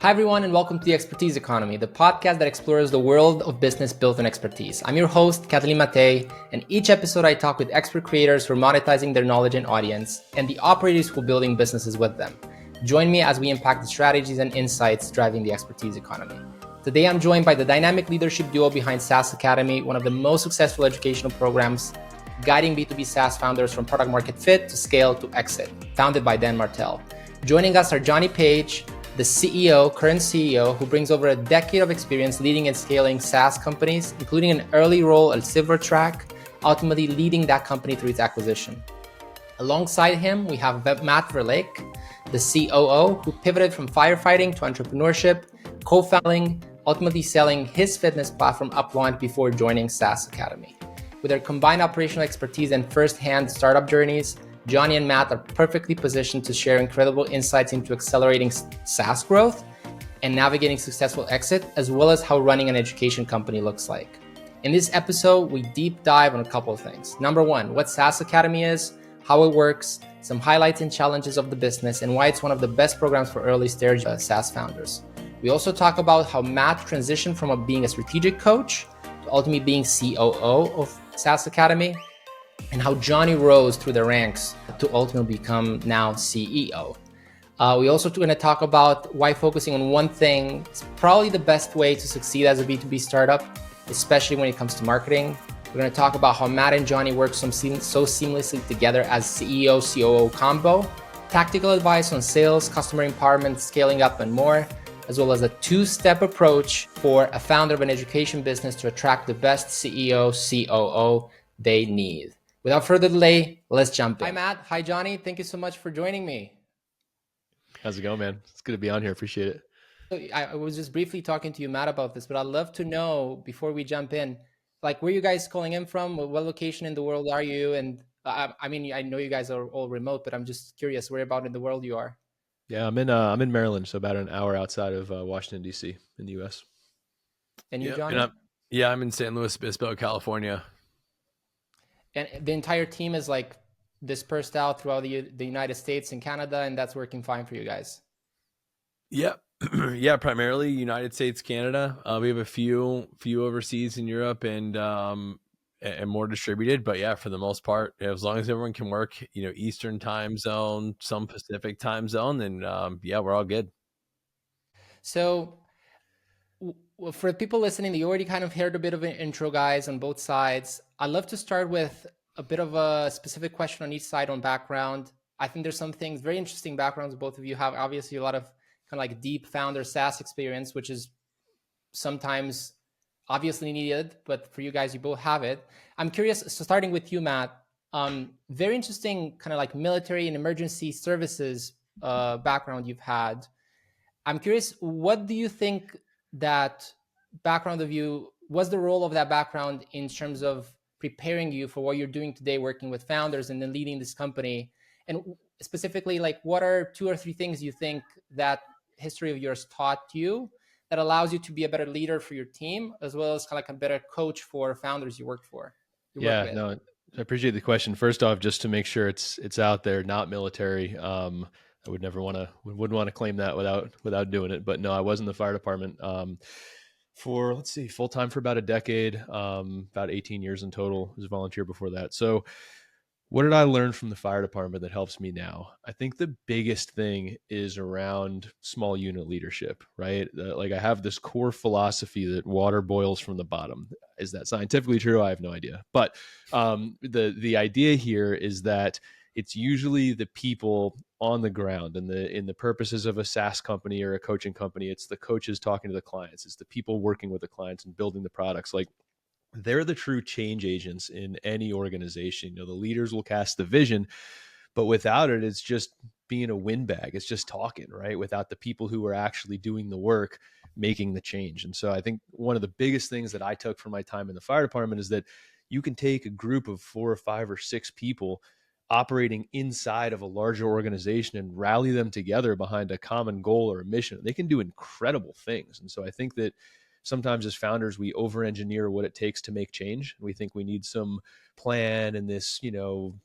Hi, everyone, and welcome to the Expertise Economy, the podcast that explores the world of business built on expertise. I'm your host, Catalin Matei, and each episode I talk with expert creators who are monetizing their knowledge and audience, and the operators who are building businesses with them. Join me as we impact the strategies and insights driving the expertise economy. Today, I'm joined by the dynamic leadership duo behind SaaS Academy, one of the most successful educational programs guiding B2B SaaS founders from product market fit to scale to exit, founded by Dan Martell. Joining us are Johnny Page, the current CEO, who brings over a decade of experience leading and scaling SaaS companies, including an early role at Silvertrack, ultimately leading that company through its acquisition. Alongside him, we have Matt Verlaque, the COO, who pivoted from firefighting to entrepreneurship, co-founding, ultimately selling his fitness platform Uplaunch before joining SaaS Academy. With their combined operational expertise and first-hand startup journeys, Johnny and Matt are perfectly positioned to share incredible insights into accelerating SaaS growth and navigating successful exit, as well as how running an education company looks like. In this episode, we deep dive on a couple of things. Number one, what SaaS Academy is, how it works, some highlights and challenges of the business, and why it's one of the best programs for early stage SaaS founders. We also talk about how Matt transitioned from being a strategic coach to ultimately being COO of SaaS Academy, and how Johnny rose through the ranks to ultimately become now CEO. We also going to talk about why focusing on one thing is probably the best way to succeed as a B2B startup, especially when it comes to marketing. We're going to talk about how Matt and Johnny work so seamlessly together as CEO, COO combo, tactical advice on sales, customer empowerment, scaling up, and more, as well as a two-step approach for a founder of an education business to attract the best CEO, COO they need. Without further delay, let's jump in. Hi, Matt. Hi, Johnny. Thank you so much for joining me. How's it going, man? It's good to be on here. Appreciate it. So I was just briefly talking to you, Matt, about this, but I'd love to know before we jump in, like, where you guys calling in from? What location in the world are you? And I mean, I know you guys are all remote, but I'm just curious where about in the world you are. Yeah, I'm in Maryland, so about an hour outside of Washington D.C. in the U.S. And you, Yeah, Johnny? I'm in San Luis Obispo, California. And the entire team is like dispersed out throughout the United States and Canada, and that's working fine for you guys. Yeah, yeah, primarily United States, Canada. We have a few overseas in Europe and more distributed, but yeah, for the most part, as long as everyone can work, Eastern time zone, some Pacific time zone, then yeah, we're all good. So for people listening, you already kind of heard a bit of an intro, guys, on both sides. I'd love to start with a bit of a specific question on each side on background. I think there's some things, very interesting backgrounds both of you have. Obviously, a lot of kind of like deep founder SaaS experience, which is sometimes obviously needed, but for you guys, you both have it. I'm curious, so starting with you, Matt, very interesting kind of like military and emergency services background you've had. I'm curious, what do you think that background of you was the role of that background in terms of preparing you for what you're doing today, working with founders and then leading this company? And specifically, like, what are 2 or 3 things you think that history of yours taught you that allows you to be a better leader for your team, as well as kind of like a better coach for founders you work for? Yeah, no, I appreciate the question. First off, just to make sure it's out there, not military. I would never wouldn't want to claim that without doing it. But no, I was in the fire department for full time for about a decade, about 18 years in total. I was a volunteer before that. So what did I learn from the fire department that helps me now? I think the biggest thing is around small unit leadership, right? Like, I have this core philosophy that water boils from the bottom. Is that scientifically true? I have no idea. But the idea here is that it's usually the people on the ground, and in the purposes of a SaaS company or a coaching company, it's the coaches talking to the clients. It's the people working with the clients and building the products. Like, they're the true change agents in any organization. The leaders will cast the vision, but without it, it's just being a windbag. It's just talking, right? Without the people who are actually doing the work, making the change. And so I think one of the biggest things that I took from my time in the fire department is that you can take a group of 4 or 5 or 6 people operating inside of a larger organization and rally them together behind a common goal or a mission. They can do incredible things. And so I think that sometimes as founders, we over-engineer what it takes to make change. We think we need some plan and this,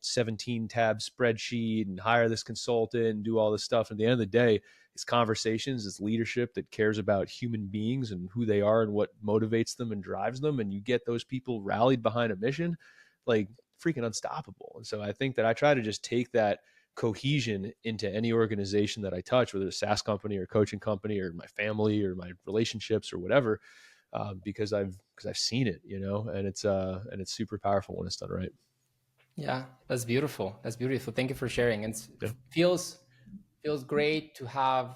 17 tab spreadsheet and hire this consultant and do all this stuff. At the end of the day, these conversations, this leadership that cares about human beings and who they are and what motivates them and drives them, and you get those people rallied behind a mission, like freaking unstoppable. And so I think that I try to just take that cohesion into any organization that I touch, whether it's a SaaS company or a coaching company or my family or my relationships or whatever, because I've seen it, and it's super powerful when it's done right. Yeah, that's beautiful. That's beautiful. Thank you for sharing. And Yeah. feels great to have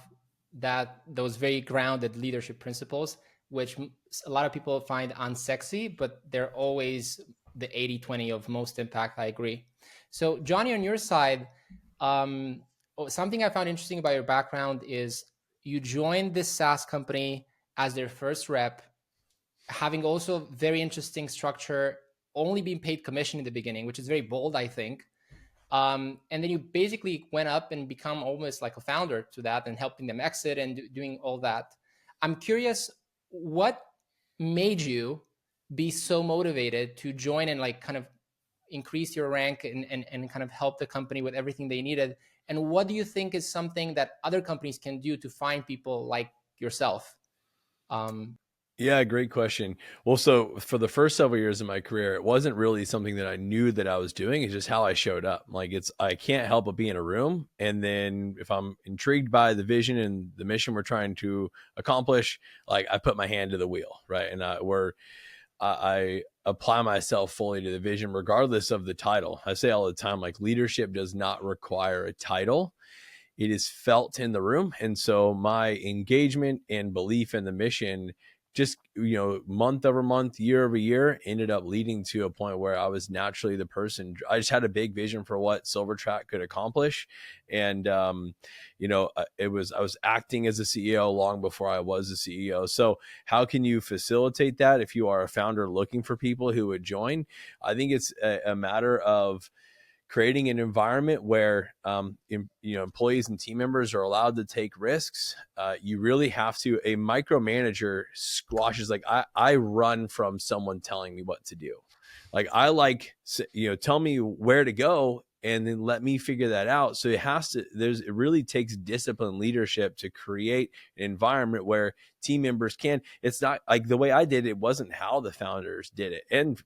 those very grounded leadership principles, which a lot of people find unsexy, but they're always the 80-20 of most impact. I agree. So Johnny, on your side, something I found interesting about your background is you joined this SaaS company as their first rep, having also very interesting structure, only being paid commission in the beginning, which is very bold, I think. And then you basically went up and become almost like a founder to that and helping them exit and doing all that. I'm curious, what made you be so motivated to join and like kind of increase your rank and kind of help the company with everything they needed? And what do you think is something that other companies can do to find people like yourself? Yeah, great question. Well, so for the first several years of my career, it wasn't really something that I knew that I was doing. It's just how I showed up. Like I can't help but be in a room. And then if I'm intrigued by the vision and the mission we're trying to accomplish, like I put my hand to the wheel, right? And I apply myself fully to the vision, regardless of the title. I say all the time, like leadership does not require a title. It is felt in the room. And so my engagement and belief in the mission, just, month over month, year over year, ended up leading to a point where I was naturally the person. I just had a big vision for what Silvertrack could accomplish. And, I was acting as a CEO long before I was a CEO. So how can you facilitate that if you are a founder looking for people who would join? I think it's a matter of creating an environment where employees and team members are allowed to take risks. You really have to. A micromanager squashes, like I run from someone telling me what to do. Like tell me where to go and then let me figure that out. So it really takes disciplined leadership to create an environment where team members can. It's not like the way I did it wasn't how the founders did it. And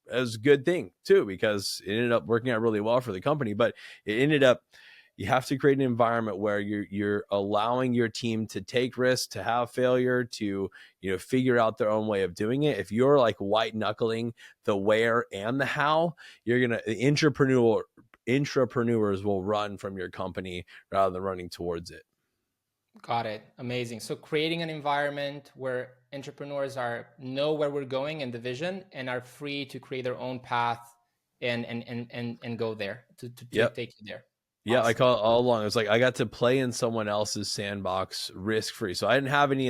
it was a good thing too, because it ended up working out really well for the company, but it ended up, you have to create an environment where you're allowing your team to take risks, to have failure, to, figure out their own way of doing it. If you're like white knuckling the where and the how, intrapreneurs will run from your company rather than running towards it. Got it. Amazing. So creating an environment where entrepreneurs know where we're going and the vision and are free to create their own path and go there to take you there. Yeah, Awesome. I call it all along. It was like I got to play in someone else's sandbox risk free. So I didn't have any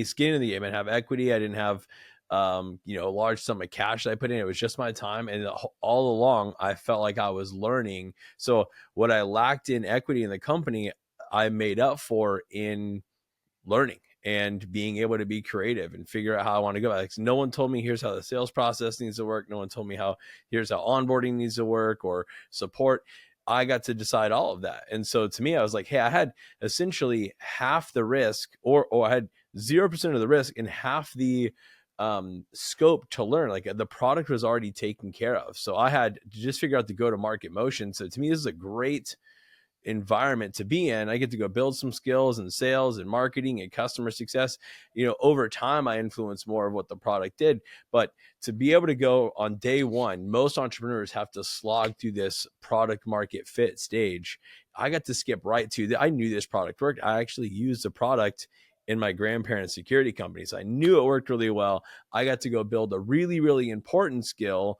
skin in the game. I didn't have equity. I didn't have a large sum of cash that I put in. It was just my time. And all along I felt like I was learning. So what I lacked in equity in the company, I made up for in learning and being able to be creative and figure out how I want to go. Like, no one told me here's how the sales process needs to work. No one told me here's how onboarding needs to work or support. I got to decide all of that. And so to me, I was like, hey, I had essentially half the risk or I had 0% of the risk and half the scope to learn. Like the product was already taken care of. So I had to just figure out the go-to-market motion. So to me, this is a great environment to be in. I get to go build some skills in sales and marketing and customer success. Over time, I influenced more of what the product did. But to be able to go on day one, most entrepreneurs have to slog through this product market fit stage. I got to skip right to I knew this product worked. I actually used the product in my grandparents' security company. So I knew it worked really well. I got to go build a really, really important skill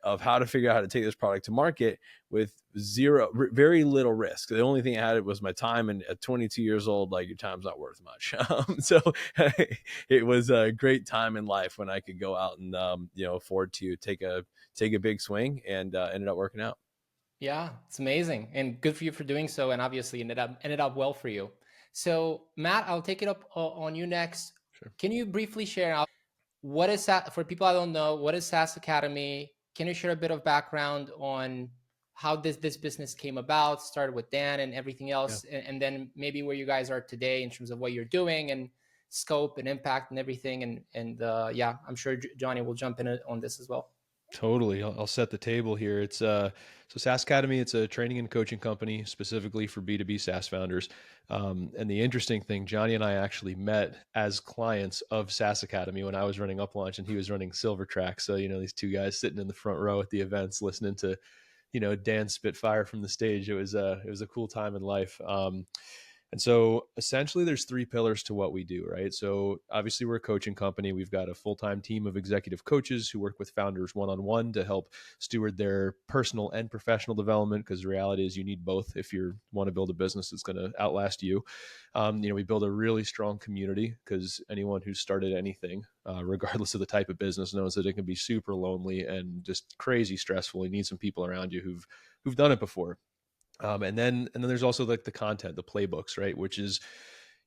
of how to figure out how to take this product to market with very little risk. The only thing I had was my time, and at 22 years old, like your time's not worth much. So it was a great time in life when I could go out and afford to take a big swing, and ended up working out. Yeah, it's amazing, and good for you for doing so, and obviously ended up well for you. So Matt, I'll take it up on you next. Sure. Can you briefly share what is that for people I don't know? What is SaaS Academy? Can you share a bit of background on how this business came about, started with Dan and everything else, and then maybe where you guys are today in terms of what you're doing and scope and impact and everything. And yeah, I'm sure Johnny will jump in on this as well. Totally. I'll set the table here. It's so SaaS Academy, it's a training and coaching company specifically for B2B SaaS founders. And the interesting thing, Johnny and I actually met as clients of SaaS Academy when I was running Up Launch and he was running Silver Track. So, these two guys sitting in the front row at the events, listening to, Dan spit fire from the stage. It was a cool time in life. And so essentially there's three pillars to what we do, right? So obviously we're a coaching company. We've got a full-time team of executive coaches who work with founders one-on-one to help steward their personal and professional development, because the reality is you need both if you want to build a business that's going to outlast you. We build a really strong community because anyone who's started anything, regardless of the type of business, knows that it can be super lonely and just crazy stressful. You need some people around you who've done it before. And then there's also like the content, the playbooks, right? Which is,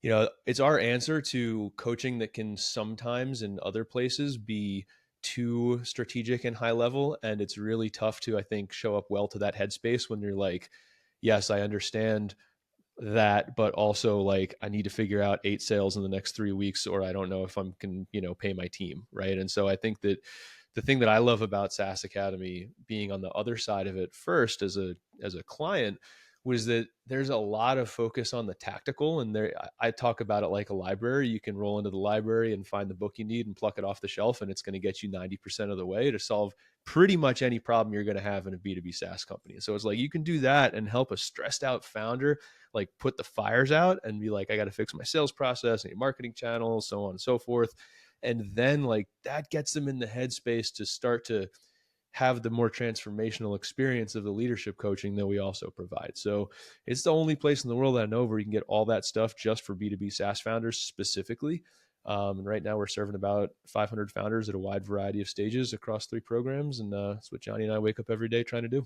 it's our answer to coaching that can sometimes in other places be too strategic and high level. And it's really tough to, I think, show up well to that headspace when you're like, yes, I understand that, but also like I need to figure out 8 sales in the next 3 weeks, or I don't know if I'm can, pay my team. Right. And so I think that the thing that I love about SaaS Academy being on the other side of it first as a client was that there's a lot of focus on the tactical. And there, I talk about it like a library. You can roll into the library and find the book you need and pluck it off the shelf, and it's going to get you 90% of the way to solve pretty much any problem you're going to have in a B2B SaaS company. So it's like you can do that and help a stressed out founder like put the fires out and be like, I got to fix my sales process and marketing channels, so on and so forth. And then like that gets them in the headspace to start to have the more transformational experience of the leadership coaching that we also provide. So it's the only place in the world that I know where you can get all that stuff just for B2B SaaS founders specifically. And right now we're serving about 500 founders at a wide variety of stages across 3 programs. And that's what Johnny and I wake up every day trying to do.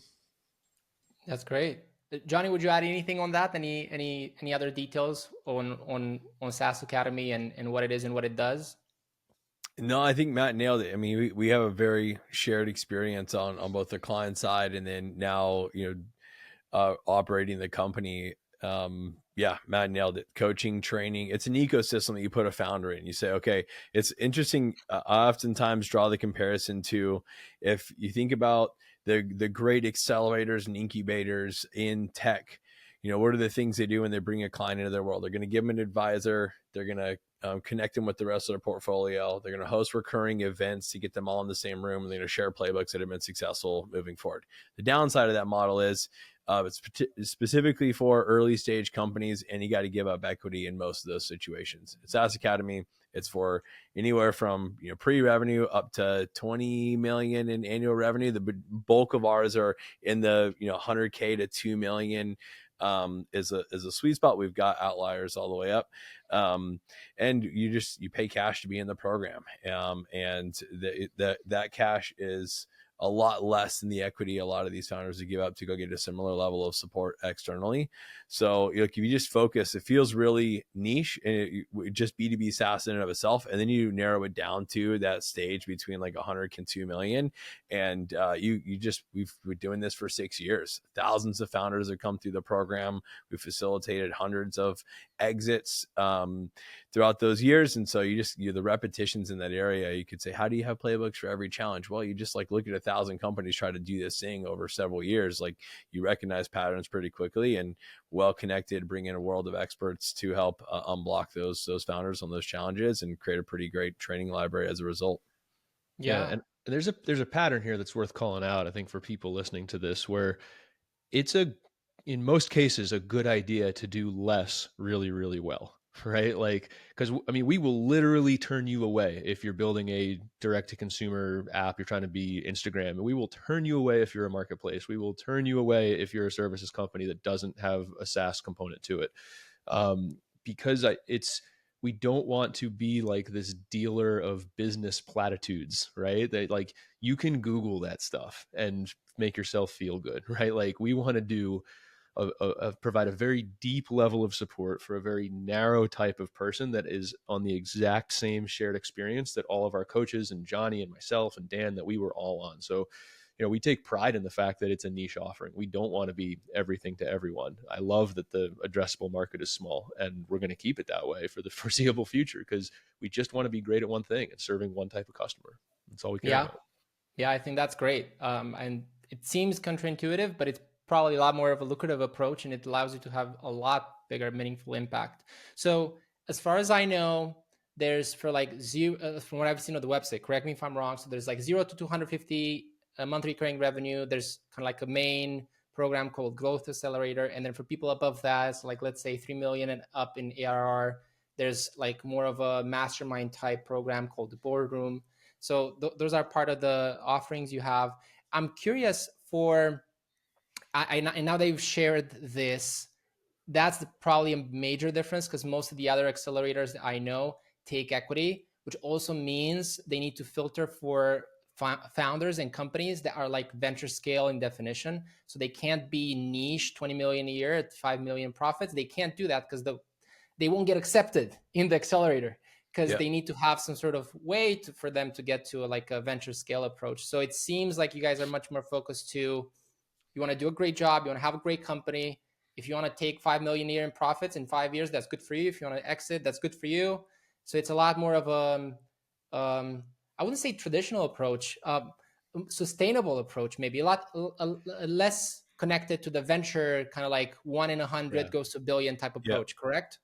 That's great. Johnny, would you add anything on that? Any other details on SaaS Academy and what it is and what it does? No, I think Matt nailed it. I mean, we have a very shared experience on both the client side and then now, operating the company. Yeah, Matt nailed it. Coaching, training. It's an ecosystem that you put a founder in. You say, okay, it's interesting. I oftentimes draw the comparison to if you think about the great accelerators and incubators in tech. What are the things they do when they bring a client into their world? They're going to give them an advisor. They're going to connect them with the rest of their portfolio. They're going to host recurring events to get them all in the same room. And they're going to share playbooks that have been successful moving forward. The downside of that model is it's specifically for early stage companies, and you got to give up equity in most of those situations. At SaaS Academy, it's for anywhere from pre-revenue up to 20 million in annual revenue. The bulk of ours are in the 100K to 2 million. Is a sweet spot. We've got outliers all the way up. And you pay cash to be in the program. And that cash is a lot less than the equity a lot of these founders would give up to go get a similar level of support externally. So if you just focus, it feels really niche and just B2B SaaS in and of itself. And then you narrow it down to that stage between like 100 and 2 million. And we've been doing this for 6 years. Thousands of founders have come through the program. We've facilitated hundreds of exits throughout those years. And so the repetitions in that area, you could say, how do you have playbooks for every challenge? Well, you just like look at 1,000 companies try to do this thing over several years. Like you recognize patterns pretty quickly, and well connected, bring in a world of experts to help unblock those founders on those challenges and create a pretty great training library as a result. Yeah. And there's a pattern here that's worth calling out, I think, for people listening to this, where it's in most cases, a good idea to do less really, really well. Right? Like, because we will literally turn you away if you're building a direct to consumer app, you're trying to be Instagram, and we will turn you away if you're a marketplace. We will turn you away if you're a services company that doesn't have a SaaS component to it. Because we don't want to be like this dealer of business platitudes, right? That like you can Google that stuff and make yourself feel good, right? Like we want to do provide a very deep level of support for a very narrow type of person that is on the exact same shared experience that all of our coaches and Johnny and myself and Dan that we were all on. So, we take pride in the fact that it's a niche offering. We don't want to be everything to everyone. I love that the addressable market is small, and we're going to keep it that way for the foreseeable future, because we just want to be great at one thing and serving one type of customer. That's all we care Yeah. about. Yeah, I think that's great. And it seems counterintuitive, but it's probably a lot more of a lucrative approach, and it allows you to have a lot bigger, meaningful impact. So, as far as I know, there's for like zero, from what I've seen on the website, correct me if I'm wrong. So, there's like 0 to 250 monthly recurring revenue. There's kind of like a main program called Growth Accelerator. And then for people above that, so like let's say 3 million and up in ARR, there's like more of a mastermind type program called the Boardroom. So those are part of the offerings you have. I'm curious for, and now they've shared this, that's probably a major difference, because most of the other accelerators that I know take equity, which also means they need to filter for founders and companies that are like venture scale in definition. So they can't be niche 20 million a year at 5 million profits. They can't do that because they won't get accepted in the accelerator, because they need to have some sort of way for them to get to like a venture scale approach. So it seems like you guys are much more focused to, you want to do a great job, you want to have a great company. If you want to take 5 million a year in profits in 5 years, that's good for you. If you want to exit, that's good for you. So it's a lot more of I wouldn't say traditional approach, sustainable approach, maybe a lot less connected to the venture kind of like 1 in 100 goes to a billion type approach, correct?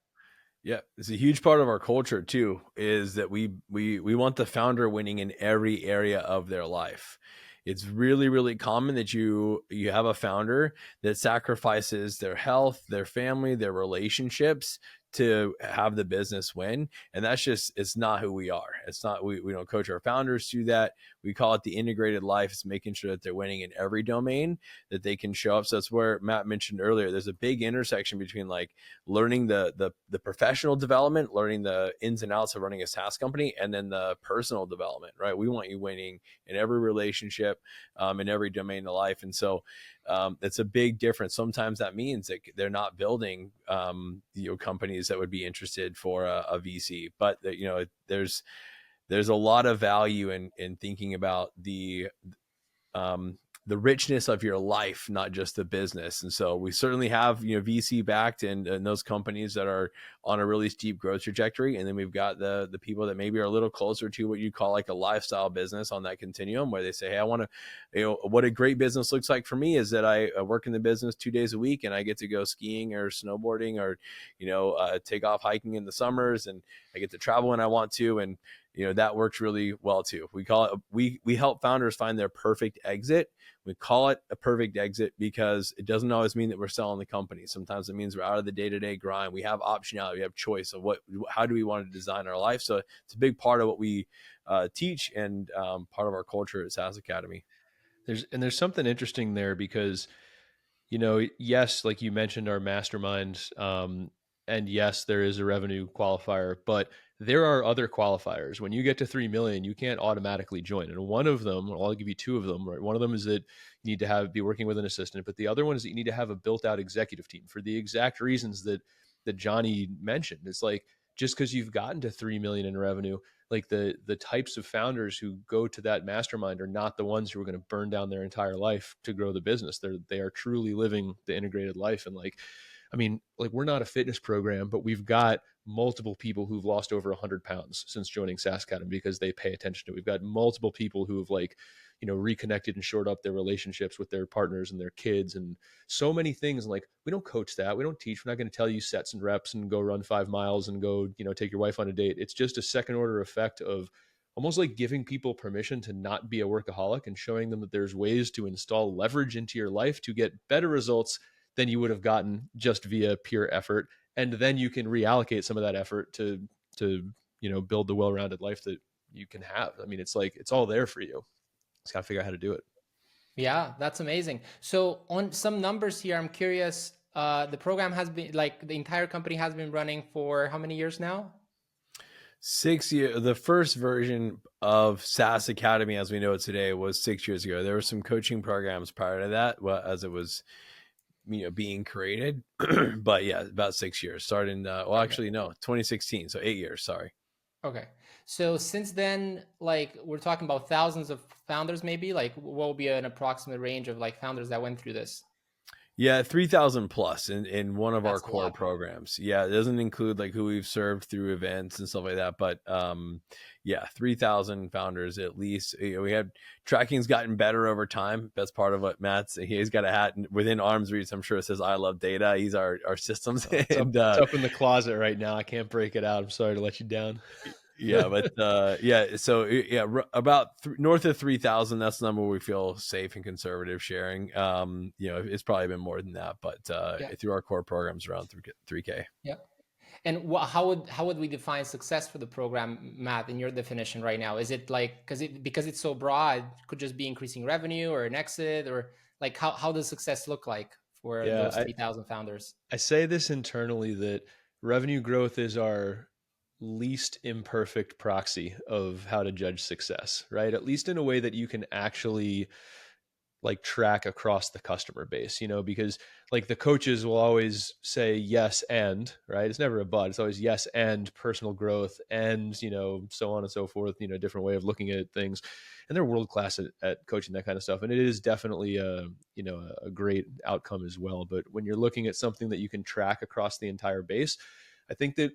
Yeah, it's a huge part of our culture too, is that we want the founder winning in every area of their life. It's really, really common that you have a founder that sacrifices their health, their family, their relationships to have the business win. And that's just, it's not who we are. It's not, we don't coach our founders through that. We call it the integrated life. It's making sure that they're winning in every domain that they can show up. So that's where Matt mentioned earlier, there's a big intersection between like learning the professional development, learning the ins and outs of running a SaaS company, and then the personal development, right? We want you winning in every relationship, in every domain of life. And so it's a big difference. Sometimes that means that they're not building companies that would be interested for a VC, but there's a lot of value in thinking about the richness of your life, not just the business. And so we certainly have, VC backed and those companies that are on a really steep growth trajectory. And then we've got the people that maybe are a little closer to what you call like a lifestyle business on that continuum, where they say, hey, I want to, what a great business looks like for me is that I work in the business 2 days a week and I get to go skiing or snowboarding or, take off hiking in the summers, and I get to travel when I want to. And, that works really well too. We call it, we help founders find their perfect exit. We call it a perfect exit because it doesn't always mean that we're selling the company. Sometimes it means we're out of the day-to-day grind. We have optionality, we have choice of how do we want to design our life. So it's a big part of what we teach and part of our culture at SaaS Academy. There's something interesting there because, yes, like you mentioned, our mastermind, and yes, there is a revenue qualifier, but there are other qualifiers. When you get to 3 million, you can't automatically join. And one of them, I'll give you two of them, right? One of them is that you need to be working with an assistant, but the other one is that you need to have a built out executive team for the exact reasons that Johnny mentioned. It's like, just because you've gotten to 3 million in revenue, like the types of founders who go to that mastermind are not the ones who are going to burn down their entire life to grow the business. They are truly living the integrated life. And we're not a fitness program, but we've got multiple people who've lost over 100 pounds since joining SaaS Academy because they pay attention to it. We've got multiple people who have reconnected and shored up their relationships with their partners and their kids and so many things. And we don't coach that. We don't teach. We're not going to tell you sets and reps and go run 5 miles and go, take your wife on a date. It's just a second order effect of almost like giving people permission to not be a workaholic and showing them that there's ways to install leverage into your life to get better results than you would have gotten just via pure effort. And then you can reallocate some of that effort to build the well-rounded life that you can have. It's all there for you. Just got to figure out how to do it. Yeah, that's amazing. So on some numbers here, I'm curious, the program has been, the entire company has been running for how many years now? 6 years. The first version of SaaS Academy, as we know it today, was 6 years ago. There were some coaching programs prior to that, as it was being created. But yeah, about 6 years. Started in 2016. So 8 years. Sorry. Okay. So since then, like we're talking about thousands of founders, maybe like what will be an approximate range of like founders that went through this? Yeah, 3,000 plus in one of our That's a core lot. programs. Yeah, it doesn't include like who we've served through events and stuff like that, but yeah, 3,000 founders at least. You know, we had tracking's gotten better over time. That's part of what he's got a hat within arm's reach. I'm sure it says I love data. He's our systems Oh, and it's up in the closet right now. I can't break it out. I'm sorry to let you down. yeah, but yeah, so yeah, about north of 3,000. That's the number we feel safe and conservative sharing. You know, it's probably been more than that, but Yeah. through our core programs around 3K. Yeah. And how would we define success for the program, Matt, in your definition right now? Is it like because it's so broad, could just be increasing revenue or an exit, or like how does success look like for those Yeah, 3,000 founders? I say this internally that revenue growth is our least imperfect proxy of how to judge success, right? At least in a way that you can actually like track across the customer base, you know, because like the coaches will always say yes and, right? It's never a but, it's always yes and personal growth and, you know, so on and so forth, you know, different way of looking at things. And they're world class at coaching that kind of stuff. And it is definitely a, you know, a great outcome as well. But when you're looking at something that you can track across the entire base, I think that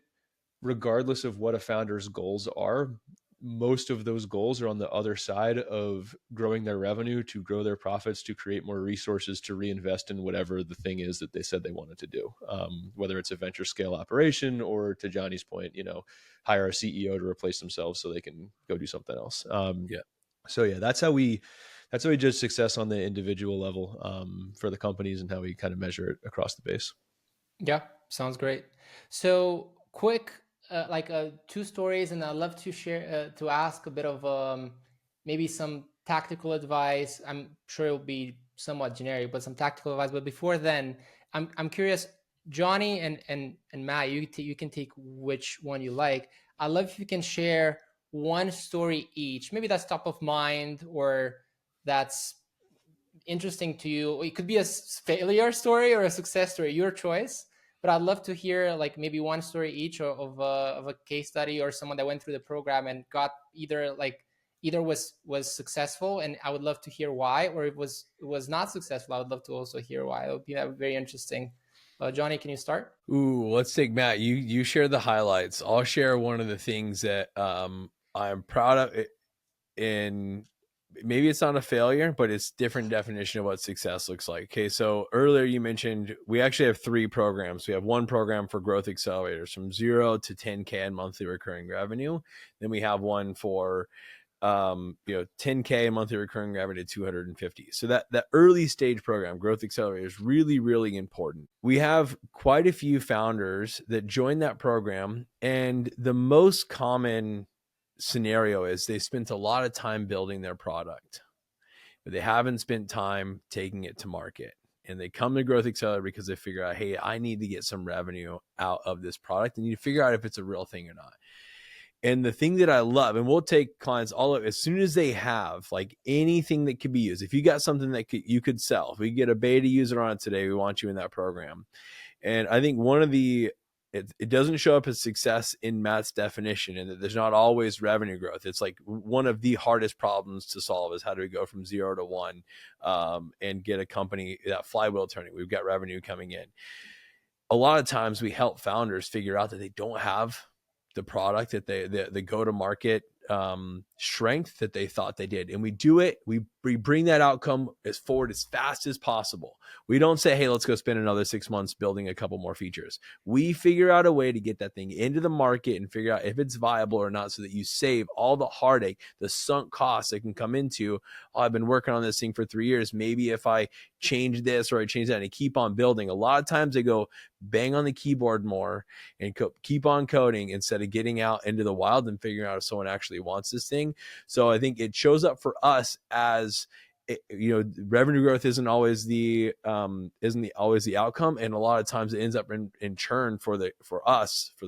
regardless of what a founder's goals are, most of those goals are on the other side of growing their revenue, to grow their profits, to create more resources to reinvest in whatever the thing is that they said they wanted to do. Whether it's a venture scale operation or, to Johnny's point, you know, hire a CEO to replace themselves so they can go do something else. Yeah. So yeah, that's how we judge success on the individual level for the companies, and how we kind of measure it across the base. Yeah, sounds great. So quick, like two stories, and I'd love to share to ask a bit of maybe some tactical advice. I'm sure it'll be somewhat generic, but some tactical advice. But before then, I'm curious, Johnny and Matt, you can take which one you like. I'd love if you can share one story each. Maybe that's top of mind, or that's interesting to you. It could be a failure story or a success story, your choice. But I'd love to hear like maybe one story each of a case study, or someone that went through the program and got either was successful, and I would love to hear why, or it was not successful. I would love to also hear why. It would be very interesting. Johnny, can you start? Ooh, let's take Matt. You share the highlights. I'll share one of the things that I'm proud of. In maybe it's not a failure, but it's different definition of what success looks like. Okay, so earlier you mentioned we actually have 3 programs. We have one program for growth accelerators from 0 to 10K in monthly recurring revenue. Then we have one for 10K in monthly recurring revenue to 250. So that early stage program, growth accelerator, is really, really important. We have quite a few founders that join that program, and the most common scenario is they spent a lot of time building their product, but they haven't spent time taking it to market. And they come to Growth Accelerator because they figure out, hey, I need to get some revenue out of this product, and you figure out if it's a real thing or not. And the thing that I love, and we'll take clients all of, as soon as they have like anything that could be used. If you got something that you could sell, if we get a beta user on it today, we want you in that program. And I think one of the, it doesn't show up as success in Matt's definition, and that there's not always revenue growth. It's like one of the hardest problems to solve is how do we go from 0 to 1 and get a company, that flywheel turning. We've got revenue coming in. A lot of times we help founders figure out that they don't have the product, that the go-to-market strength that they thought they did. And we do it, we bring that outcome as forward as fast as possible. We don't say, hey, let's go spend another 6 months building a couple more features. We figure out a way to get that thing into the market and figure out if it's viable or not, so that you save all the heartache, the sunk costs that can come into, oh, I've been working on this thing for 3 years. Maybe if I change this or I change that, and I keep on building. A lot of times they go bang on the keyboard more and keep on coding instead of getting out into the wild and figuring out if someone actually wants this thing. So I think it shows up for us as, revenue growth isn't always the outcome, and a lot of times it ends up in churn for the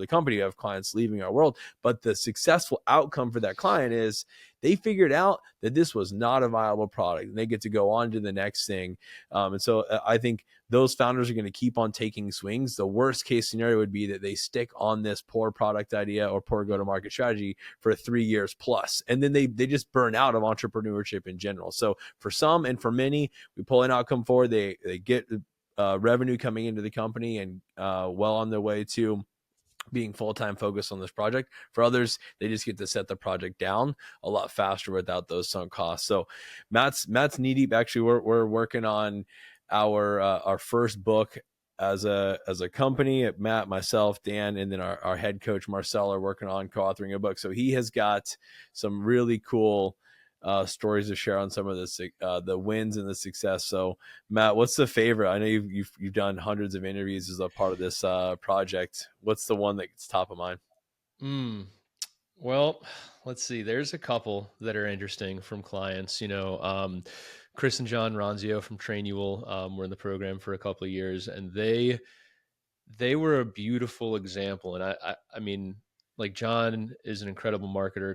company of clients leaving our world. But the successful outcome for that client is they figured out that this was not a viable product, and they get to go on to the next thing. And so I think those founders are going to keep on taking swings. The worst case scenario would be that they stick on this poor product idea or poor go-to-market strategy for 3 years plus, and then they just burn out of entrepreneurship in general. So for some and for many, we pull an outcome forward. They get revenue coming into the company and well on their way to being full-time focused on this project. For others, they just get to set the project down a lot faster without those sunk costs. So Matt's knee deep. Actually, we're working on our first book as a company. Matt, myself, Dan, and then our head coach Marcel are working on co-authoring a book. So he has got some really cool stories to share on some of the wins and the success. So Matt, what's the favorite? I know you've done hundreds of interviews as a part of this project. What's the one that's top of mind? Well, let's see. There's a couple that are interesting from clients. Chris and John Ronzio from Trainual were in the program for a couple of years, and they were a beautiful example. And I mean, like, John is an incredible marketer.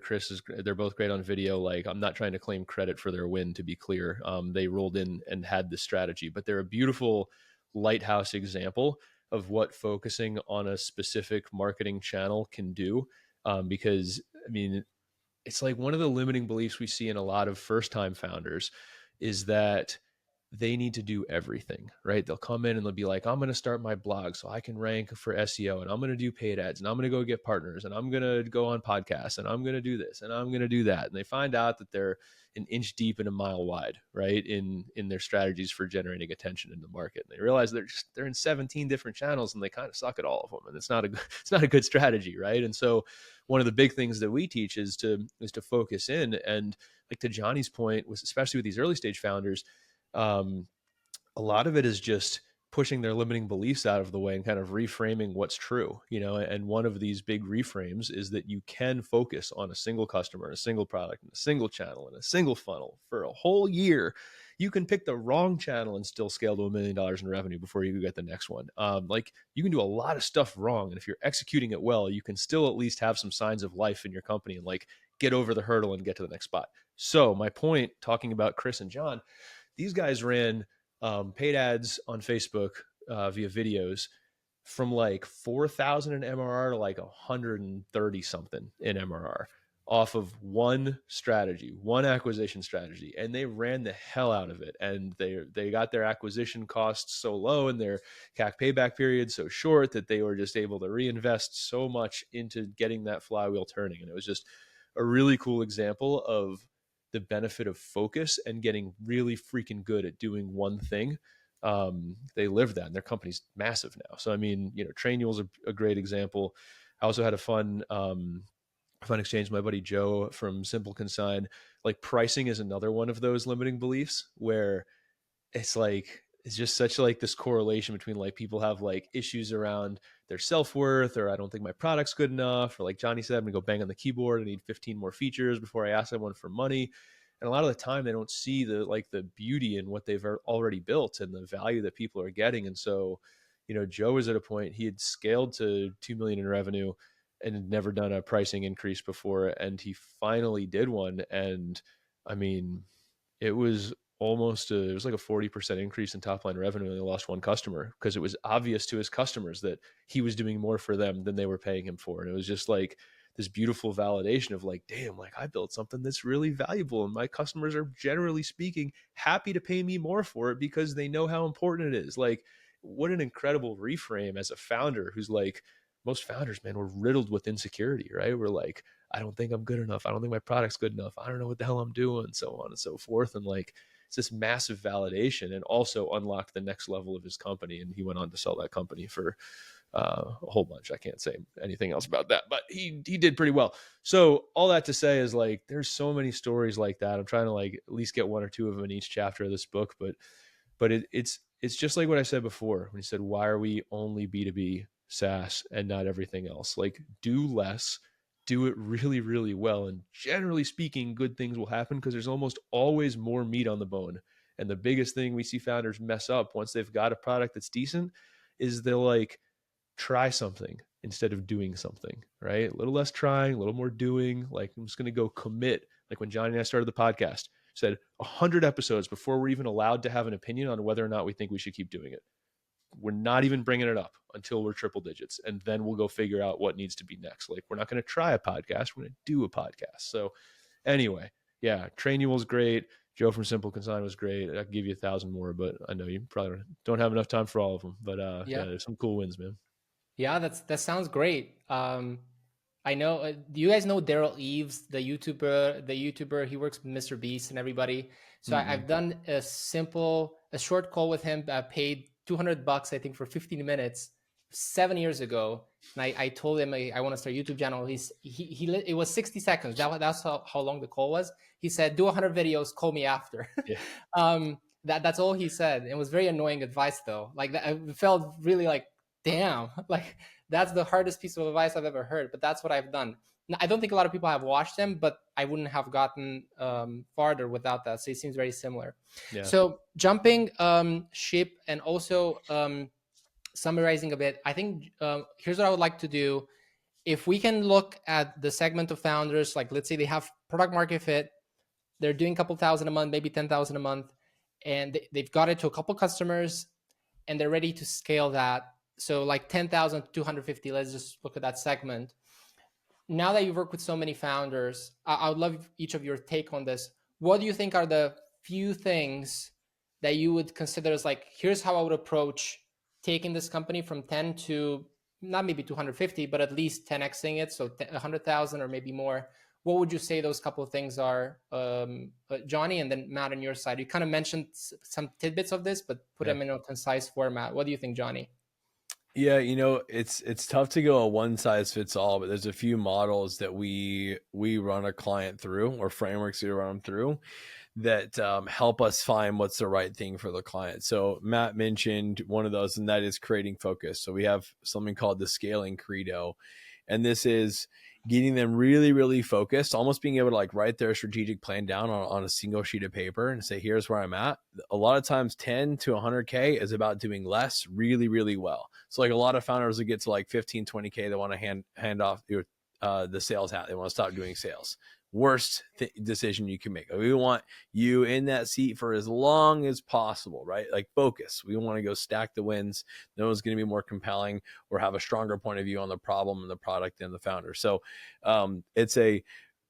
They're both great on video. Like, I'm not trying to claim credit for their win, to be clear. They rolled in and had the strategy, but they're a beautiful lighthouse example of what focusing on a specific marketing channel can do. Because, I mean, it's like one of the limiting beliefs we see in a lot of first-time founders is that they need to do everything, right? They'll come in and they'll be like, I'm going to start my blog so I can rank for SEO, and I'm going to do paid ads, and I'm going to go get partners, and I'm going to go on podcasts, and I'm going to do this, and I'm going to do that. And they find out that they're an inch deep and a mile wide, right? In their strategies for generating attention in the market. And they realize they're in 17 different channels and they kind of suck at all of them. And it's not a good strategy, right? And so one of the big things that we teach is to focus in. And like, to Johnny's point, was especially with these early stage founders, a lot of it is just pushing their limiting beliefs out of the way and kind of reframing what's true, and one of these big reframes is that you can focus on a single customer, and a single product, and a single channel, and a single funnel for a whole year. You can pick the wrong channel and still scale to $1 million in revenue before you get the next one. Like, you can do a lot of stuff wrong, and if you're executing it well, you can still at least have some signs of life in your company and like get over the hurdle and get to the next spot. So my point, talking about Chris and John, these guys ran paid ads on Facebook via videos from like 4,000 in MRR to like 130 something in MRR off of one strategy, one acquisition strategy. And they ran the hell out of it. And they got their acquisition costs so low and their CAC payback period so short that they were just able to reinvest so much into getting that flywheel turning. And it was just a really cool example of the benefit of focus and getting really freaking good at doing one thing. They live that, and their company's massive now. So, I mean, Trainual's a great example. I also had a fun exchange with my buddy Joe from Simple Consign. Like, pricing is another one of those limiting beliefs where it's like, it's just such like this correlation between like people have like issues around their self-worth, or I don't think my product's good enough, or like Johnny said, I'm gonna go bang on the keyboard, I need 15 more features before I ask someone for money. And a lot of the time they don't see the beauty in what they've already built and the value that people are getting. And so, Joe was at a point, he had scaled to 2 million in revenue and had never done a pricing increase before. And he finally did one. And I mean, it was it was like a 40% increase in top line revenue. And they lost one customer because it was obvious to his customers that he was doing more for them than they were paying him for. And it was just like this beautiful validation of like, damn, like, I built something that's really valuable, and my customers are, generally speaking, happy to pay me more for it because they know how important it is. Like, what an incredible reframe as a founder who's like, most founders, man, we're riddled with insecurity, right? We're like, I don't think I'm good enough. I don't think my product's good enough. I don't know what the hell I'm doing, so on and so forth. And like, it's this massive validation, and also unlocked the next level of his company. And he went on to sell that company for a whole bunch. I can't say anything else about that, but he did pretty well. So all that to say is like, there's so many stories like that. I'm trying to like at least get one or two of them in each chapter of this book, but it's just like what I said before when he said, why are we only B2B SaaS and not everything else? Like, do less, do it really, really well. And generally speaking, good things will happen because there's almost always more meat on the bone. And the biggest thing we see founders mess up once they've got a product that's decent is they'll like try something instead of doing something, right? A little less trying, a little more doing. Like, I'm just going to go commit. Like when Johnny and I started the podcast, said 100 episodes before we're even allowed to have an opinion on whether or not we think we should keep doing it. we're not even bringing it up until we're triple digits. And then we'll go figure out what needs to be next. Like, we're not going to try a podcast. We're going to do a podcast. So anyway, yeah, Trainual was great. Joe from Simple Consign was great. I could give you 1,000 more, but I know you probably don't have enough time for all of them. But yeah, there's some cool wins, man. Yeah, that sounds great. I know. Do you guys know Daryl Eves, the YouTuber? He works with Mr. Beast and everybody. So I've done a short call with him. I paid $200, I think, for 15 minutes 7 years ago. And I told him I want to start a YouTube channel. It was 60 seconds. That's how long the call was. He said, do 100 videos, call me after. Yeah. That's all he said. It was very annoying advice though. Like that, I felt really like, damn, like that's the hardest piece of advice I've ever heard, but that's what I've done. Now, I don't think a lot of people have watched them, but I wouldn't have gotten farther without that. So it seems very similar. Yeah. So jumping ship and also summarizing a bit, I think here's what I would like to do. If we can look at the segment of founders, like let's say they have product market fit, they're doing a couple thousand a month, maybe 10,000 a month, and they've got it to a couple customers and they're ready to scale that. So like 10,000 to 250, let's just look at that segment. Now that you've worked with so many founders, I would love each of your take on this. What do you think are the few things that you would consider as like, here's how I would approach taking this company from 10 to not maybe 250, but at least 10xing it. So 100,000 or maybe more. What would you say those couple of things are, Johnny, and then Matt on your side? You kind of mentioned some tidbits of this, but put them in a concise format. What do you think, Johnny? Yeah, it's tough to go a one size fits all, but there's a few models that we run a client through, or frameworks we run them through, that help us find what's the right thing for the client. So Matt mentioned one of those, and that is creating focus. So we have something called the scaling credo, and this is getting them really, really focused, almost being able to like write their strategic plan down on a single sheet of paper and say, here's where I'm at. A lot of times 10 to 100K is about doing less really, really well. So like a lot of founders that get to like 15, 20K, they want to hand off the sales hat. They want to stop doing sales. Worst decision you can make. We want you in that seat for as long as possible, right? Like focus. We want to go stack the wins. No one's going to be more compelling or have a stronger point of view on the problem and the product than the founder. So it's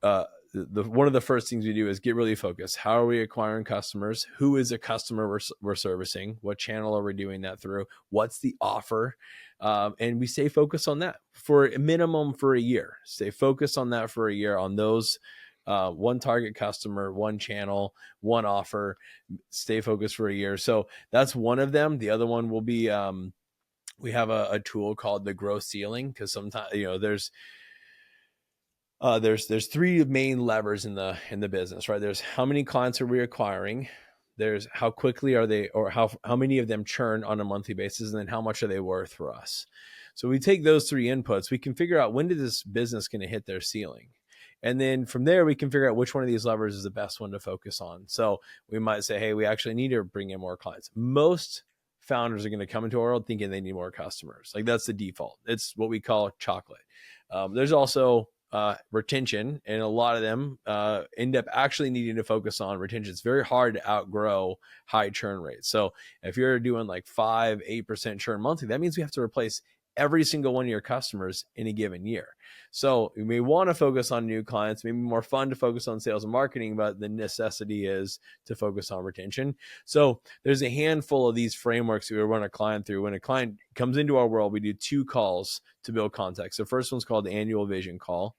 one of the first things we do is get really focused. How are we acquiring customers? Who is a customer we're servicing? What channel are we doing that through? What's the offer? And we stay focused on that for a minimum for a year. Stay focused on that for a year, on those one target customer, one channel, one offer. Stay focused for a year. So that's one of them. The other one will be we have a tool called the growth ceiling, because sometimes there's three main levers in the business, right? There's how many clients are we acquiring, there's how quickly are they, or how many of them churn on a monthly basis, and then how much are they worth for us. So we take those three inputs, we can figure out when is this business going to hit their ceiling. And then from there, we can figure out which one of these levers is the best one to focus on. So we might say, hey, we actually need to bring in more clients. Most founders are going to come into our world thinking they need more customers. Like that's the default. It's what we call chocolate. There's also retention, and a lot of them end up actually needing to focus on retention. It's very hard to outgrow high churn rates. So if you're doing like 5-8% churn monthly, that means we have to replace every single one of your customers in a given year. So you may want to focus on new clients, maybe more fun to focus on sales and marketing, but the necessity is to focus on retention. So there's a handful of these frameworks we run a client through. When a client comes into our world, we do 2 calls to build context. The first one's called the annual vision call.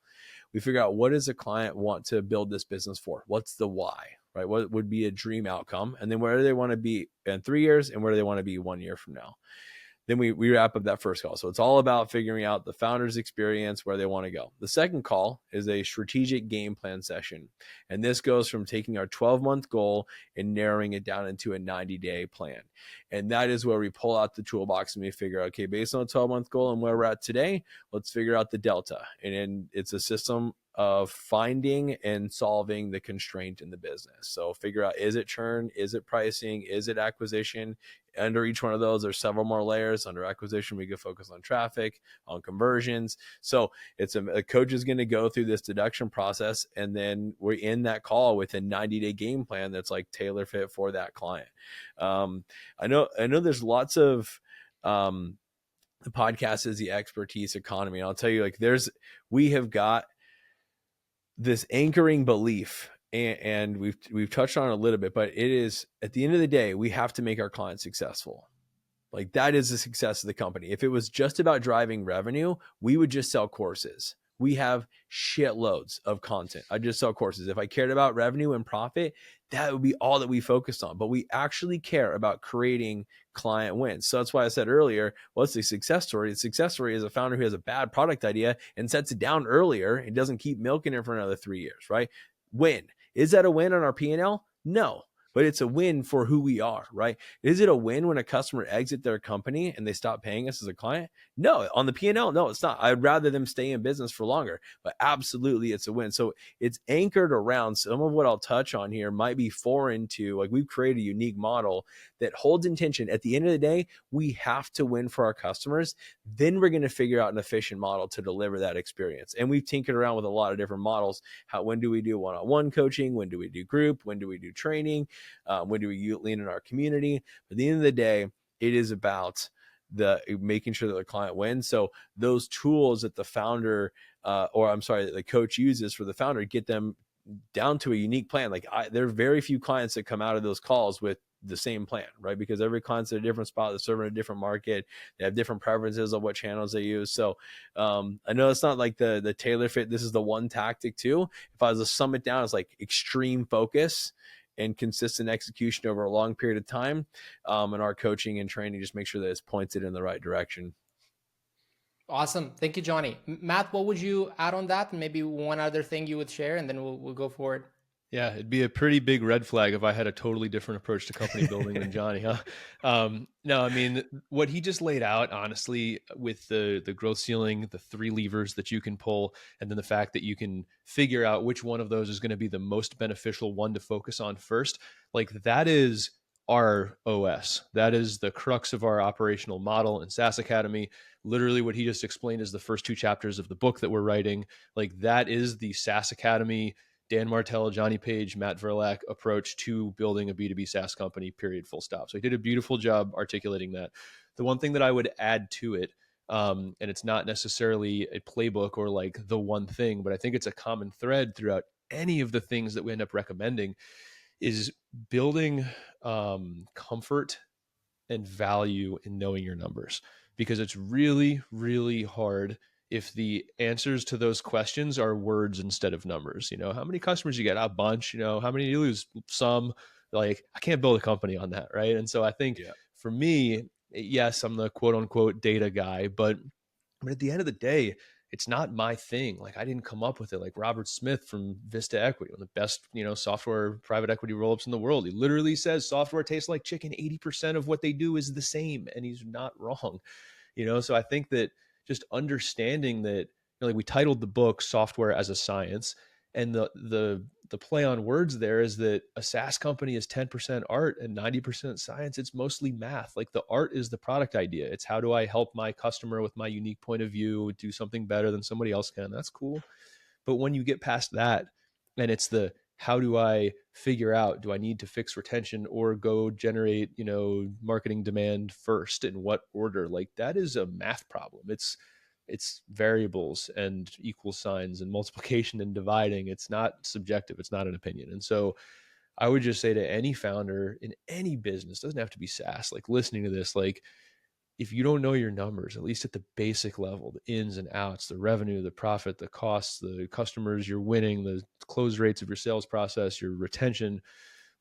We figure out, what does the client want to build this business for? What's the why, right? What would be a dream outcome? And then where do they want to be in 3 years, and where do they want to be 1 year from now? Then we wrap up that first call. So it's all about figuring out the founder's experience, where they want to go. The second call is a strategic game plan session. And this goes from taking our 12-month goal and narrowing it down into a 90-day plan. And that is where we pull out the toolbox and we figure out, okay, based on a 12-month goal and where we're at today, let's figure out the delta. And then it's a system of finding and solving the constraint in the business. So figure out, is it churn? Is it pricing? Is it acquisition? Under each one of those, there's several more layers. Under acquisition, we can focus on traffic, on conversions. So it's a coach is going to go through this deduction process, and then we're in that call with a 90-day game plan that's like tailor fit for that client. I know there's lots of The podcast is the expertise economy. And I'll tell you, like, we have got this anchoring belief, and we've touched on it a little bit, but it is, at the end of the day, we have to make our clients successful. Like, that is the success of the company. If it was just about driving revenue, we would just sell courses. We have shitloads of content. I just sell courses. If I cared about revenue and profit, that would be all that we focused on. But we actually care about creating client wins. So that's why I said earlier, what's the success story? The success story is a founder who has a bad product idea and sets it down earlier and doesn't keep milking it for another 3 years, right? Win. Is that a win on our P&L? No. But it's a win for who we are, right? Is it a win when a customer exits their company and they stop paying us as a client? No, on the P&L, no, it's not. I'd rather them stay in business for longer, but absolutely it's a win. So it's anchored around, some of what I'll touch on here might be foreign to, like, we've created a unique model that holds intention. At the end of the day, we have to win for our customers. Then we're going to figure out an efficient model to deliver that experience. And we've tinkered around with a lot of different models. When do we do one-on-one coaching? When do we do group? When do we do training? When do we lean in our community? But at the end of the day, it is about making sure that the client wins. So those tools that the founder, that the coach uses for the founder, get them down to a unique plan. Like, there are very few clients that come out of those calls with the same plan, right? Because every client's at a different spot, they're serving a different market, they have different preferences of what channels they use. So I know it's not like the tailor fit, this is the one tactic too. If I was to sum it down, it's like extreme focus and consistent execution over a long period of time. And our coaching and training just make sure that it's pointed in the right direction. Awesome. Thank you, Johnny. Matt, what would you add on that? And maybe one other thing you would share, and then we'll go forward. Yeah, it'd be a pretty big red flag if I had a totally different approach to company building than Johnny, huh? No, I mean, what he just laid out, honestly, with the growth ceiling, the 3 levers that you can pull, and then the fact that you can figure out which one of those is going to be the most beneficial one to focus on first, like, that is our OS. That is the crux of our operational model in SaaS Academy. Literally what he just explained is the first 2 chapters of the book that we're writing. Like, that is the SaaS Academy, Dan Martell, Johnny Page, Matt Verlaque approach to building a B2B SaaS company, period, full stop. So he did a beautiful job articulating that. The one thing that I would add to it, and it's not necessarily a playbook or like the one thing, but I think it's a common thread throughout any of the things that we end up recommending, is building comfort and value in knowing your numbers. Because it's really, really hard if the answers to those questions are words instead of numbers. You know, how many customers you get? A bunch. You know, how many you lose? Some. Like, I can't build a company on that, right? And so I think for me, yes, I'm the quote unquote data guy, but at the end of the day, it's not my thing. Like, I didn't come up with it. Like Robert Smith from Vista Equity, one of the best, software private equity roll-ups in the world. He literally says software tastes like chicken. 80% of what they do is the same, and he's not wrong. So I think that just understanding that, like, we titled the book Software as a Science, and the play on words there is that a SaaS company is 10% art and 90% science. It's mostly math. Like, the art is the product idea. It's how do I help my customer with my unique point of view do something better than somebody else can. That's cool. But when you get past that, and it's the how do I figure out, do I need to fix retention or go generate, marketing demand first, in what order? Like, that is a math problem. It's variables and equal signs and multiplication and dividing. It's not subjective. It's not an opinion. And so I would just say to any founder in any business, doesn't have to be SaaS, like, listening to this, like, if you don't know your numbers, at least at the basic level, the ins and outs, the revenue, the profit, the costs, the customers you're winning, the close rates of your sales process, your retention,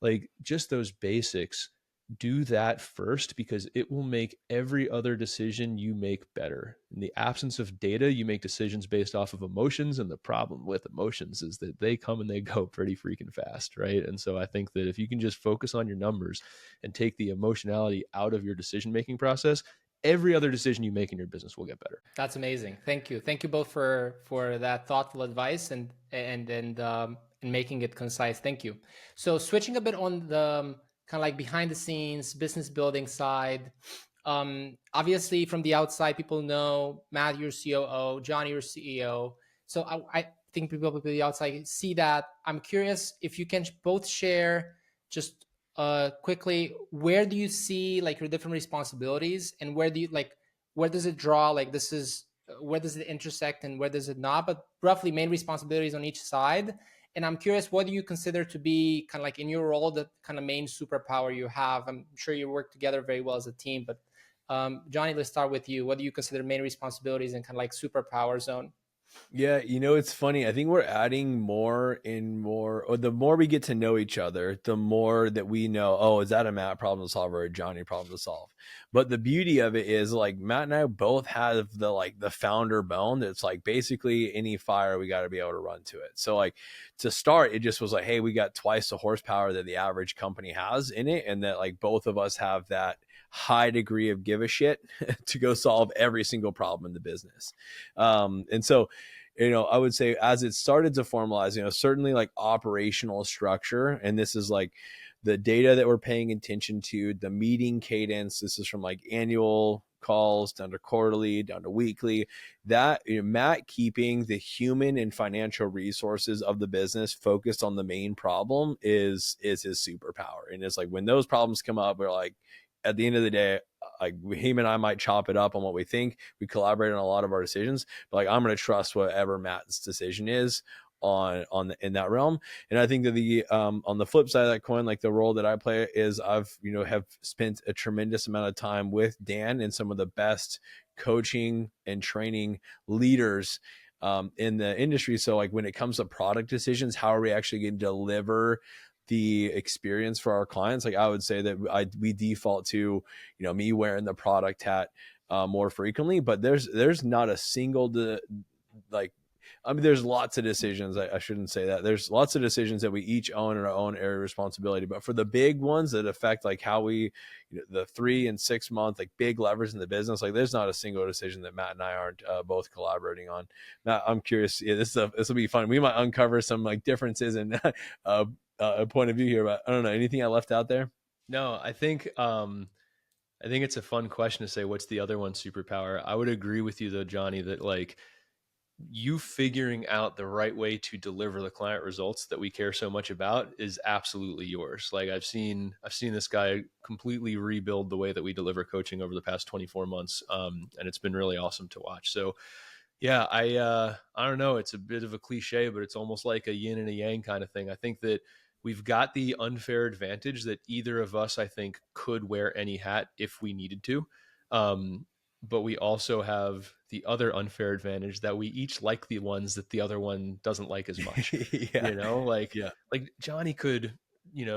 like, just those basics, do that first, because it will make every other decision you make better. In the absence of data, you make decisions based off of emotions. And the problem with emotions is that they come and they go pretty freaking fast, right? And so I think that if you can just focus on your numbers and take the emotionality out of your decision-making process, every other decision you make in your business will get better. That's amazing. Thank you. Thank you both for that thoughtful advice and making it concise. Thank you. So switching a bit on the kind of like behind the scenes business building side. Obviously from the outside, people know Matt, your COO, Johnny, your CEO. So I think people from the outside see that. I'm curious if you can both share just quickly, where do you see like your different responsibilities, and where do you like, where does it draw, like this is where does it intersect and where does it not, but roughly main responsibilities on each side. And I'm curious, what do you consider to be kind of like in your role the kind of main superpower you have? I'm sure you work together very well as a team, but Johnny, let's start with you. What do you consider main responsibilities and kind of like superpower zone? Yeah, it's funny. I think we're adding more and more, or the more we get to know each other, the more that we know, oh, is that a Matt problem to solve or a Johnny problem to solve? But the beauty of it is like Matt and I both have the founder bone that's like basically any fire, we got to be able to run to it. So like to start, it just was like, hey, we got twice the horsepower that the average company has in it. And that like both of us have that high degree of give a shit to go solve every single problem in the business. And so, I would say as it started to formalize, certainly like operational structure. And this is like the data that we're paying attention to, the meeting cadence. This is from like annual calls down to quarterly, down to weekly, that Matt keeping the human and financial resources of the business focused on the main problem is his superpower. And it's like when those problems come up, we're like, at the end of the day, like him and I might chop it up on what we think. We collaborate on a lot of our decisions, but like I'm going to trust whatever Matt's decision is in that realm. And I think that the on the flip side of that coin, like the role that I play is I've have spent a tremendous amount of time with Dan and some of the best coaching and training leaders in the industry. So like when it comes to product decisions, how are we actually going to deliver the experience for our clients? Like I would say that we default to me wearing the product hat more frequently, but there's not a single there's lots of decisions. I shouldn't say that. There's lots of decisions that we each own in our own area of responsibility. But for the big ones that affect like how we, the 3 and 6 month, like big levers in the business, like there's not a single decision that Matt and I aren't both collaborating on. Matt, I'm curious. Yeah, this will be fun. We might uncover some like differences in a point of view here, but I don't know. Anything I left out there? No, I think it's a fun question to say, what's the other one superpower? I would agree with you though, Johnny, that like you figuring out the right way to deliver the client results that we care so much about is absolutely yours. Like I've seen this guy completely rebuild the way that we deliver coaching over the past 24 months. And it's been really awesome to watch. So yeah, I don't know. It's a bit of a cliche, but it's almost like a yin and a yang kind of thing. I think that we've got the unfair advantage that either of us, I think, could wear any hat if we needed to. Um, but we also have the other unfair advantage that we each like the ones that the other one doesn't like as much. Yeah. Like Johnny could,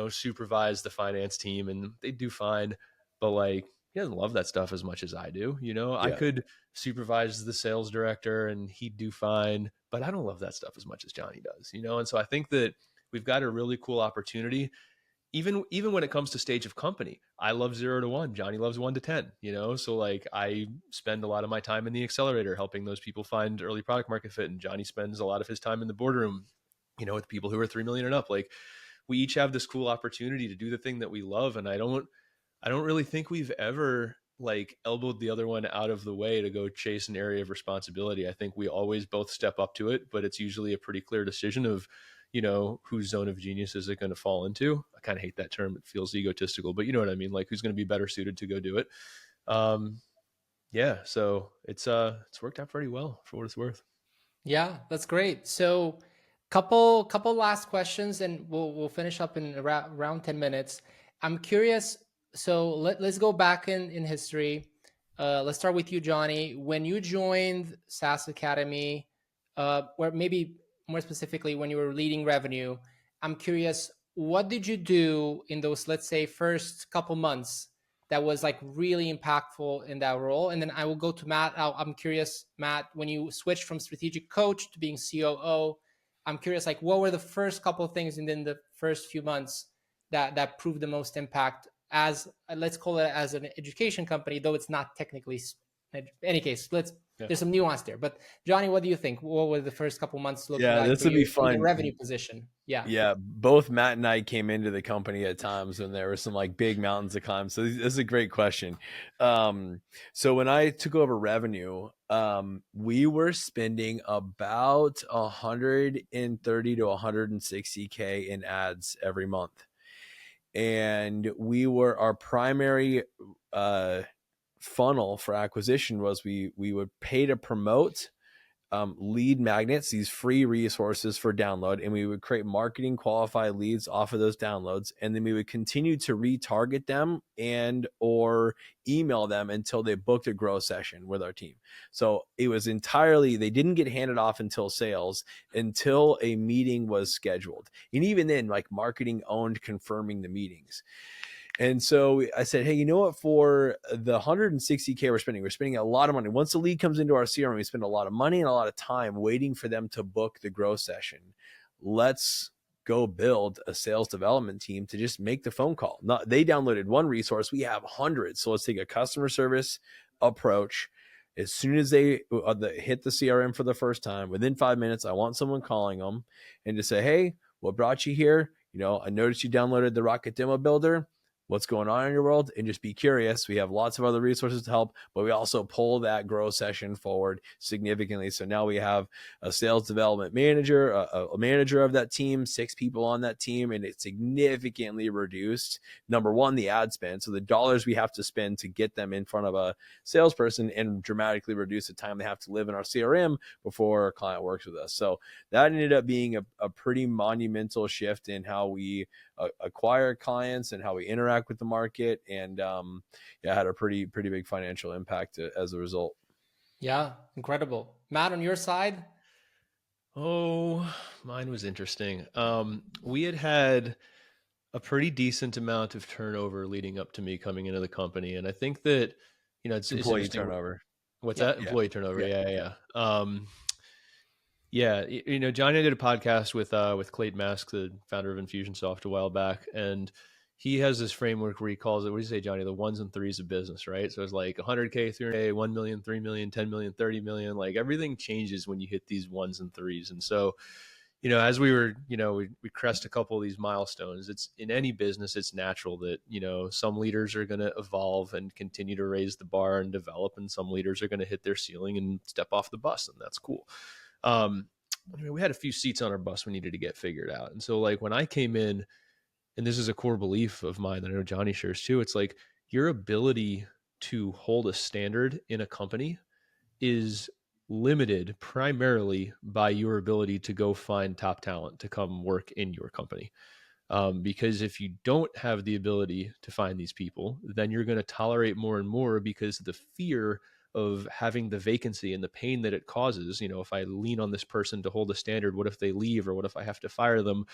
supervise the finance team and they do fine, but like he doesn't love that stuff as much as I do. I could supervise the sales director and he'd do fine, but I don't love that stuff as much as Johnny does, and so I think that we've got a really cool opportunity. Even when it comes to stage of company, I love 0 to 1. Johnny loves 1 to 10. So like I spend a lot of my time in the accelerator helping those people find early product market fit, and Johnny spends a lot of his time in the boardroom, with people who are 3 million and up. Like we each have this cool opportunity to do the thing that we love, and I don't really think we've ever like elbowed the other one out of the way to go chase an area of responsibility. I think we always both step up to it, but it's usually a pretty clear decision of whose zone of genius is it going to fall into. I kind of hate that term. It feels egotistical, but you know what I mean? Like who's going to be better suited to go do it. Yeah. So it's worked out pretty well for what it's worth. Yeah, that's great. So couple last questions and we'll finish up in around 10 minutes. I'm curious, so let's go back in history. Let's start with you, Johnny. When you joined SaaS Academy, or maybe more specifically when you were leading revenue, I'm curious, what did you do in those, let's say, first couple months that was like really impactful in that role? And then I will go to Matt. I'm curious, Matt, when you switched from strategic coach to being COO, I'm curious, like what were the first couple of things and then the first few months that proved the most impact as, let's call it as an education company, though it's not technically, in any case, there's some nuance there. But Johnny, what do you think? What were the first couple months looking like this for would be you in fun. the revenue position? Yeah, both Matt and I came into the company at times when there were some like big mountains to climb. So this is a great question. So when I took over revenue, we were spending about 130 to 160K in ads every month. And our primary funnel for acquisition was we would pay to promote lead magnets, these free resources for download, and we would create marketing qualified leads off of those downloads, and then we would continue to retarget them and or email them until they booked a growth session with our team. So it was entirely, they didn't get handed off until sales, until a meeting was scheduled, and even then, like, marketing owned confirming the meetings. And so I said, hey, you know what? For the $160K we're spending a lot of money. Once the lead comes into our CRM, we spend a lot of money and a lot of time waiting for them to book the growth session. Let's go build a sales development team to just make the phone call. They downloaded one resource. We have hundreds. So let's take a customer service approach. As soon as they hit the CRM for the first time, within 5 minutes, I want someone calling them and to say, hey, what brought you here? I noticed you downloaded the Rocket Demo Builder. What's going on in your world, and just be curious. We have lots of other resources to help, but we also pull that growth session forward significantly. So now we have a sales development manager, a manager of that team, 6 people on that team, and it significantly reduced, number one, the ad spend. So the dollars we have to spend to get them in front of a salesperson, and dramatically reduce the time they have to live in our CRM before a client works with us. So that ended up being a pretty monumental shift in how we acquire clients and how we interact with the market, and had a pretty big financial impact as a result. Yeah, incredible. Matt, on your side? Oh, mine was interesting. We had a pretty decent amount of turnover leading up to me coming into the company, and I think that it's employee turnover. What's that? Employee turnover. Yeah. Yeah, Johnny did a podcast with Clayton Mask, the founder of Infusionsoft, a while back, and he has this framework where he calls it, what do you say, Johnny? The ones and threes of business, right? So it's like 100K, 300K, 1 million, 3 million, 10 million, 30 million. Like, everything changes when you hit these ones and threes. And so, as we were, we crest a couple of these milestones. It's in any business, it's natural that, some leaders are going to evolve and continue to raise the bar and develop, and some leaders are going to hit their ceiling and step off the bus, and that's cool. We had a few seats on our bus we needed to get figured out. And so, like, when I came in, and this is a core belief of mine that I know Johnny shares too, it's like your ability to hold a standard in a company is limited primarily by your ability to go find top talent to come work in your company. Because if you don't have the ability to find these people, then you're going to tolerate more and more, because the fear of having the vacancy and the pain that it causes. If I lean on this person to hold a standard, what if they leave, or what if I have to fire them?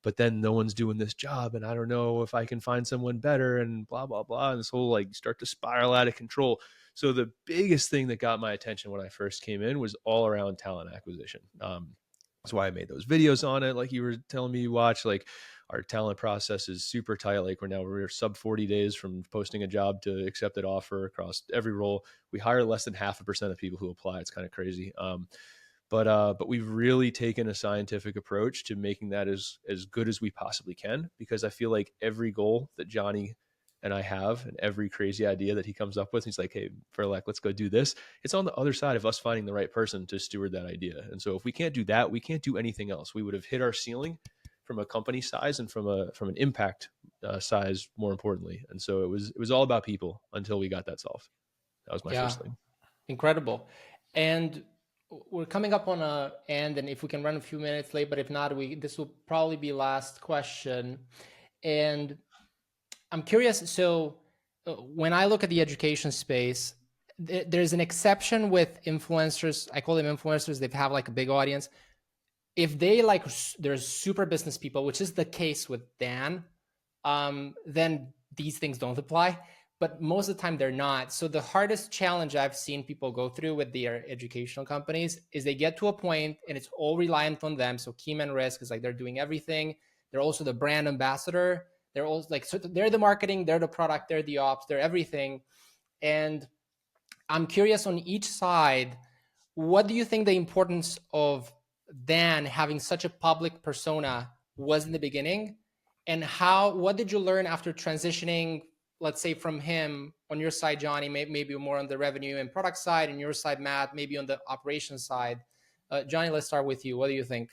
But then no one's doing this job, and I don't know if I can find someone better, and blah, blah, blah. And this whole, like, start to spiral out of control. So the biggest thing that got my attention when I first came in was all around talent acquisition. That's why I made those videos on it. Like you were telling me, you watch, like, our talent process is super tight. Like, we're sub 40 days from posting a job to accepted offer across every role. We hire less than 0.5% of people who apply. It's kind of crazy. But we've really taken a scientific approach to making that as good as we possibly can, because I feel like every goal that Johnny and I have, and every crazy idea that he comes up with, he's like, hey, Verlaque, let's go do this. It's on the other side of us finding the right person to steward that idea. And so if we can't do that, we can't do anything else. We would have hit our ceiling from a company size and from an impact size, more importantly. And so it was all about people until we got that solved. That was my first thing. Incredible. And we're coming up on a end, and if we can run a few minutes late, but if not, this will probably be last question. And I'm curious. So when I look at the education space, there's an exception with influencers. I call them influencers. They have like a big audience. If they're super business people, which is the case with Dan, then these things don't apply. But most of the time they're not. So the hardest challenge I've seen people go through with their educational companies is they get to a point and it's all reliant on them. So key man risk is like they're doing everything. They're also the brand ambassador. They're also like, so they're the marketing, they're the product, they're the ops, they're everything. And I'm curious, on each side, what do you think the importance of Dan having such a public persona was in the beginning? And what did you learn after transitioning, let's say, from him on your side, Johnny, maybe more on the revenue and product side, and your side, Matt, maybe on the operations side? Johnny, let's start with you. What do you think?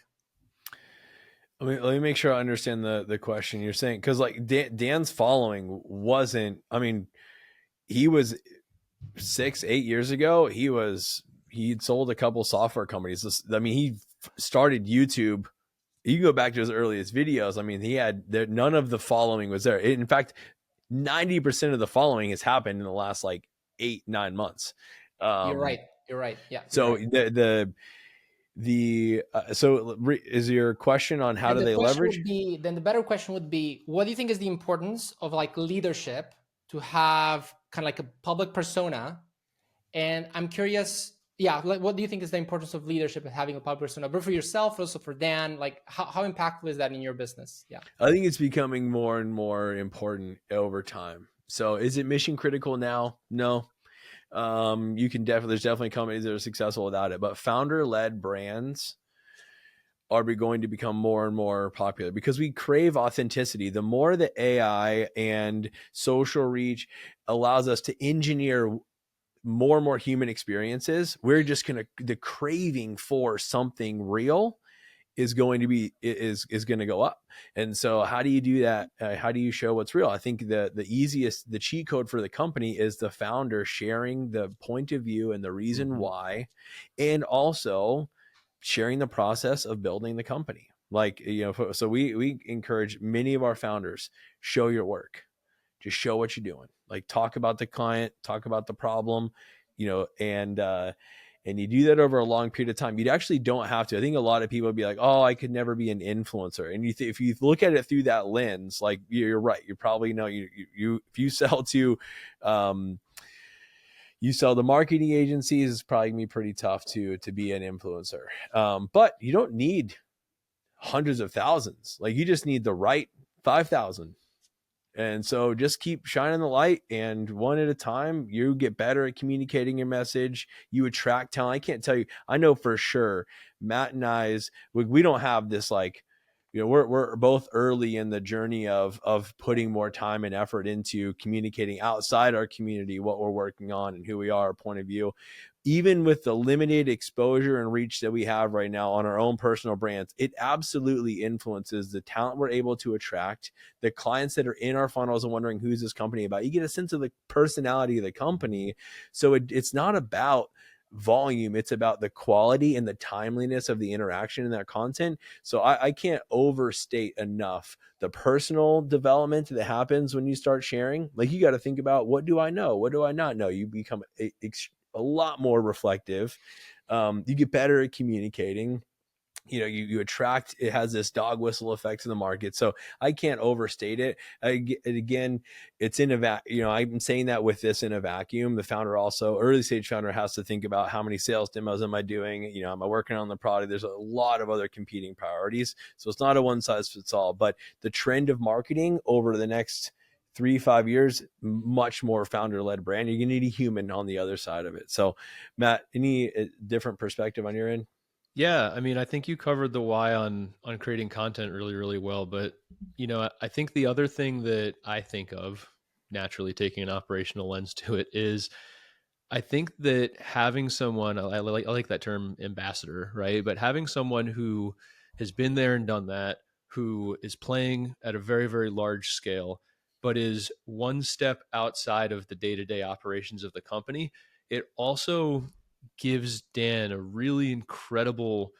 Let me make sure I understand the question you're saying. Cause like Dan's following wasn't, I mean, he was 6-8 years ago. He'd sold a couple software companies. I mean, he started YouTube. You go back to his earliest videos. I mean, he had there, none of the following was there. In fact, 90% of the following has happened in the last like 8-9 months. You're right. You're right. Yeah. So right. so is your question on how And do the they question leverage? would be, then the better question would be, what do you think is the importance of like leadership to have kind of like a public persona? And I'm curious, yeah, like what do you think is the importance of leadership and having a public persona, but for yourself, also for Dan, like how impactful is that in your business? Yeah. I think it's becoming more and more important over time. So is it mission critical now? No. You can definitely, there's definitely companies that are successful without it, but founder led brands are going to become more and more popular because we crave authenticity. The more that AI and social reach allows us to engineer more and more human experiences, we're just going to, the craving for something real is going to be is going to go up. And so how do you do that? How do you show what's real? I think the easiest, the cheat code for the company is the founder sharing the point of view and the reason why, and also sharing the process of building the company. Like, so we encourage many of our founders, show your work, just show what you're doing, like talk about the client, talk about the problem, and you do that over a long period of time. You actually don't have to. I think a lot of people would be like, oh, I could never be an influencer. And if you look at it through that lens, like you're right. You probably know if you sell to, you sell to marketing agencies, it's probably gonna be pretty tough to be an influencer. But you don't need hundreds of thousands. Like you just need the right 5,000. And so just keep shining the light, and one at a time, you get better at communicating your message. You attract talent. I can't tell you, I know for sure, Matt and we don't have this like, we're both early in the journey of putting more time and effort into communicating outside our community, what we're working on and who we are, our point of view. Even with the limited exposure and reach that we have right now on our own personal brands, it absolutely influences the talent we're able to attract, the clients that are in our funnels and wondering who's this company about. You get a sense of the personality of the company. So it's not about volume, it's about the quality and the timeliness of the interaction in that content. So I can't overstate enough the personal development that happens when you start sharing. Like you got to think about, what do I know? What do I not know? You become a lot more reflective. You get better at communicating. You attract, it has this dog whistle effect in the market. So I can't overstate it. Again, it's in a I'm saying that with this in a vacuum. The founder also, early stage founder, has to think about how many sales demos am I doing? Am I working on the product? There's a lot of other competing priorities. So it's not a one size fits all, but the trend of marketing over the next 3-5 years, much more founder led brand. You're going to need a human on the other side of it. So Matt, any different perspective on your end? Yeah, I mean, I think you covered the why on creating content really, really well. But I think the other thing that I think of, naturally taking an operational lens to it, is I think that having someone, I like that term ambassador, right? But having someone who has been there and done that, who is playing at a very, very large scale, but is one step outside of the day-to-day operations of the company, it also gives Dan a really incredible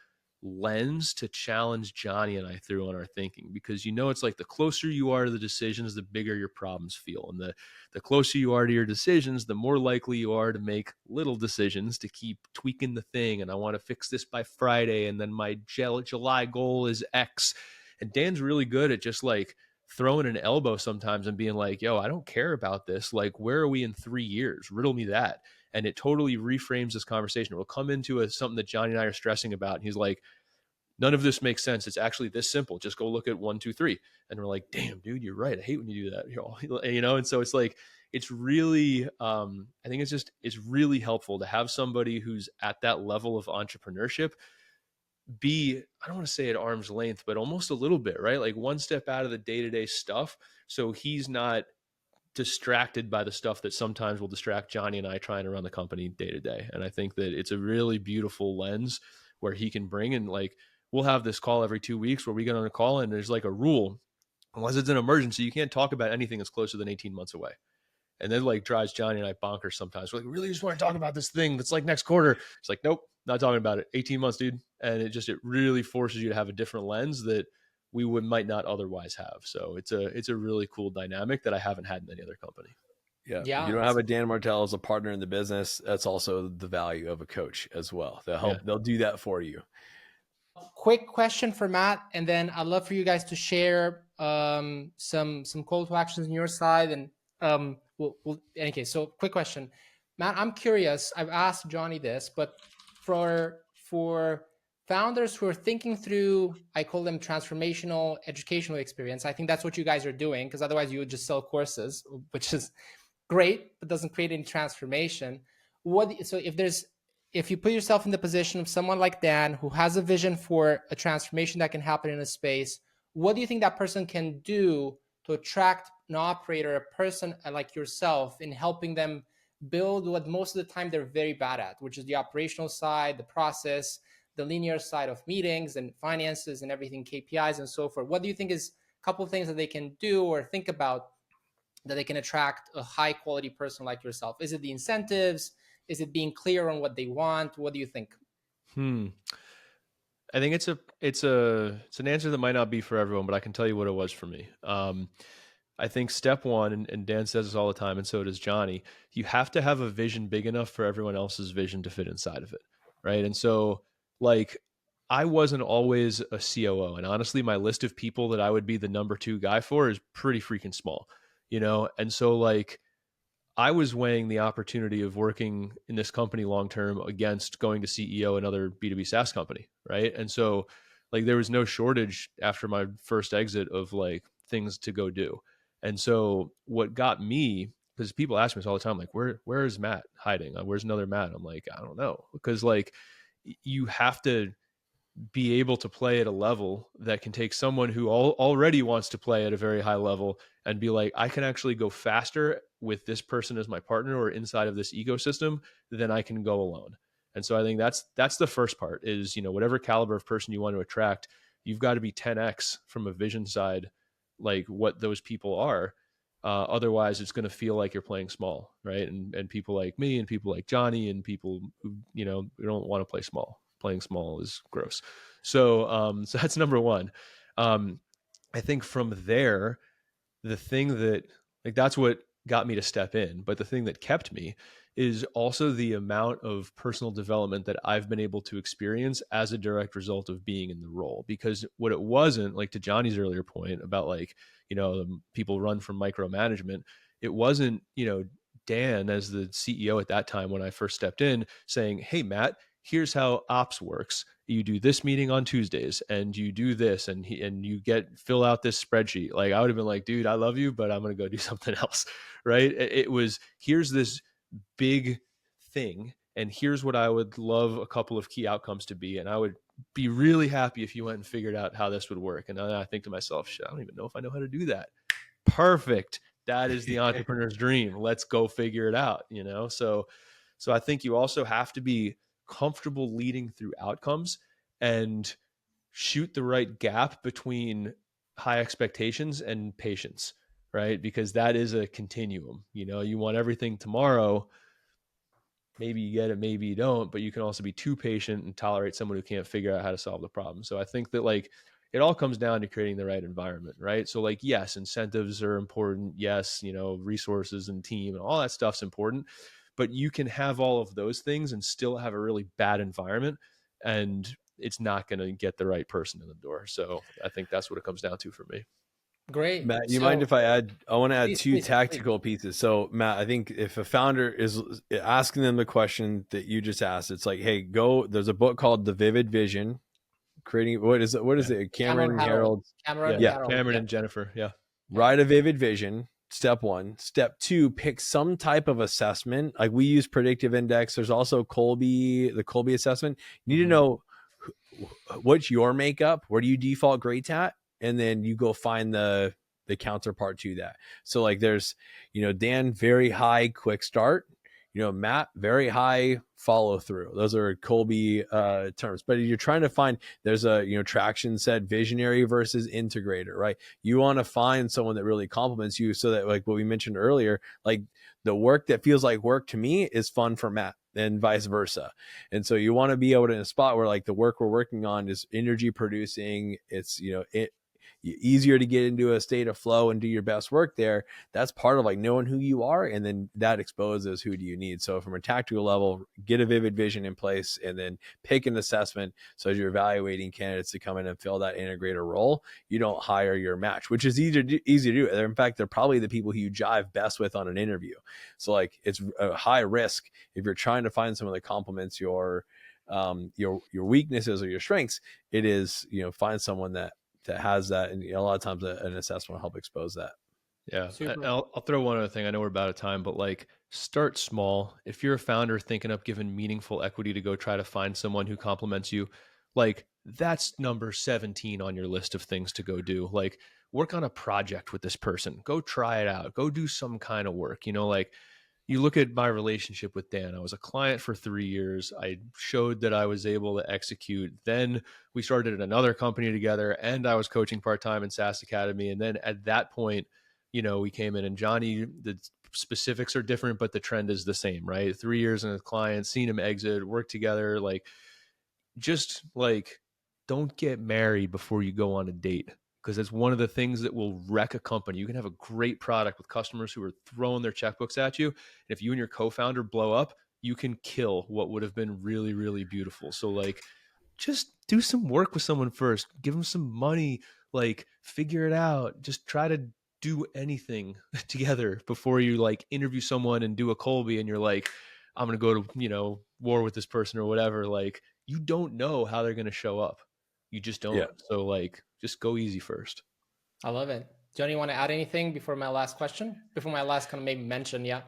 lens to challenge Johnny and I through on our thinking, because it's like the closer you are to the decisions, the bigger your problems feel. And the closer you are to your decisions, the more likely you are to make little decisions to keep tweaking the thing. And I want to fix this by Friday, and then my July goal is X. And Dan's really good at just like throwing an elbow sometimes and being like, yo, I don't care about this. Like, where are we in 3 years? Riddle me that. And it totally reframes this conversation. We'll come into something that Johnny and I are stressing about. And he's like, none of this makes sense. It's actually this simple. Just go look at 1, 2, 3. And we're like, damn, dude, you're right. I hate when you do that. And so it's like, it's really, I think it's really helpful to have somebody who's at that level of entrepreneurship be, I don't want to say at arm's length, but almost a little bit, right? Like one step out of the day-to-day stuff. So he's not distracted by the stuff that sometimes will distract Johnny and I trying to run the company day to day. And I think that it's a really beautiful lens where he can bring in, like, we'll have this call every 2 weeks where we get on a call and there's like a rule, unless it's an emergency, you can't talk about anything that's closer than 18 months away. And then like drives Johnny and I bonkers sometimes. We're like, really just want to talk about this thing that's like next quarter. It's like, nope, not talking about it. 18 months, dude. And it really forces you to have a different lens that we might not otherwise have. So it's a really cool dynamic that I haven't had in any other company. Yeah. Yeah. If you don't have a Dan Martell as a partner in the business, that's also the value of a coach as well. They'll help. Yeah. They'll do that for you. Quick question for Matt, and then I'd love for you guys to share some call to actions on your side. And we'll in any case, so quick question, Matt. I'm curious. I've asked Johnny this, but for founders who are thinking through, I call them transformational educational experience. I think that's what you guys are doing, because otherwise you would just sell courses, which is great, but doesn't create any transformation. So if you put yourself in the position of someone like Dan, who has a vision for a transformation that can happen in a space, what do you think that person can do to attract an operator, a person like yourself, in helping them build what most of the time they're very bad at, which is the operational side, the process, the linear side of meetings and finances and everything, KPIs and so forth? What do you think is a couple of things that they can do or think about that they can attract a high quality person like yourself? Is it the incentives? Is it being clear on what they want? What do you think? I think it's an answer that might not be for everyone, but I can tell you what it was for me. I think step one, and Dan says this all the time, and so does Johnny, you have to have a vision big enough for everyone else's vision to fit inside of it, right? And so, like, I wasn't always a COO, and honestly, my list of people that I would be the number 2 guy for is pretty freaking small, you know? And so, like, I was weighing the opportunity of working in this company long-term against going to CEO another B2B SaaS company, right? And so, like, there was no shortage after my first exit of like things to go do. And so what got me, because people ask me this all the time, like, where is Matt hiding? Where's another Matt? I'm like, I don't know. Because like you have to be able to play at a level that can take someone who already wants to play at a very high level and be like, I can actually go faster with this person as my partner or inside of this ecosystem than I can go alone. And so I think that's the first part is, you know, whatever caliber of person you want to attract, you've got to be 10x from a vision side, like what those people are. Otherwise, it's going to feel like you're playing small, right? And people like me and people like Johnny and people who, you know, we don't want to play small. Playing small is gross. So that's number one. I think from there, the thing that, like, that's what got me to step in. But the thing that kept me is also the amount of personal development that I've been able to experience as a direct result of being in the role. Because what it wasn't, like to Johnny's earlier point about, like, you know, people run from micromanagement, it wasn't, you know, Dan as the CEO at that time when I first stepped in saying, hey, Matt, here's how ops works. You do this meeting on Tuesdays and you do this and you fill out this spreadsheet. Like, I would have been like, dude, I love you, but I'm going to go do something else. Right. It was, here's this big thing. And here's what I would love a couple of key outcomes to be. And I would be really happy if you went and figured out how this would work. And then I think to myself, shit, I don't even know if I know how to do that. Perfect. That is the entrepreneur's dream. Let's go figure it out. You know? So I think you also have to be comfortable leading through outcomes and shoot the right gap between high expectations and patience, right? Because that is a continuum. You know, you want everything tomorrow. Maybe you get it, maybe you don't, but you can also be too patient and tolerate someone who can't figure out how to solve the problem. So I think that, like, it all comes down to creating the right environment, right? So, like, yes, incentives are important. Yes, you know, resources and team and all that stuff's important. But you can have all of those things and still have a really bad environment, and it's not going to get the right person in the door. So I think that's what it comes down to for me. Great. Matt, you mind if I want to add two tactical pieces. So Matt, I think if a founder is asking them the question that you just asked, it's like, hey, there's a book called The Vivid Vision, creating, what is it? Cameron Harold. Cameron and Jennifer. Yeah. Write a vivid vision. Step one. Step two, pick some type of assessment. Like, we use predictive index. There's also the Colby assessment. You need to know what's your makeup. Where do you default grades at? And then you go find the counterpart to that. So, like, there's, you know, Dan, very high quick start. Matt, very high follow through. Those are Colby terms. But you're trying to find, there's a, Traction said visionary versus integrator, right? You want to find someone that really complements you, so that, like what we mentioned earlier, like the work that feels like work to me is fun for Matt, and vice versa. And so you want to be able to, in a spot where like the work we're working on is energy producing, it's, easier to get into a state of flow and do your best work there. That's part of like knowing who you are, and then that exposes who do you need. So from a tactical level, get a vivid vision in place, and then pick an assessment. So as you're evaluating candidates to come in and fill that integrator role, you don't hire your match, which is easy to do. In fact, they're probably the people who you jive best with on an interview. So like it's a high risk if you're trying to find someone that complements your weaknesses or your strengths. It is, find someone that has that, and a lot of times an assessment will help expose that. Yeah. I'll throw one other thing. I know we're about out of time, but like start small. If you're a founder thinking of giving meaningful equity to go try to find someone who complements you, like that's number 17 on your list of things to go do. Like work on a project with this person, go try it out, go do some kind of work, like you look at my relationship with Dan. I was a client for 3 years. I showed that I was able to execute. Then we started another company together, and I was coaching part-time in SaaS Academy. And then at that point, we came in, and Johnny, the specifics are different, but the trend is the same, right? 3 years in a client, seen him exit, work together. Like, just like, don't get married before you go on a date, because it's one of the things that will wreck a company. You can have a great product with customers who are throwing their checkbooks at you. And if you and your co-founder blow up, you can kill what would have been really, really beautiful. So like, just do some work with someone first, give them some money, like figure it out. Just try to do anything together before you like interview someone and do a Colby and you're like, I'm going to go to, war with this person or whatever. Like, you don't know how they're going to show up. You just don't. Yeah. So like, just go easy first. I love it. Johnny, you want to add anything before my last question? Before my last kind of maybe mention, yeah.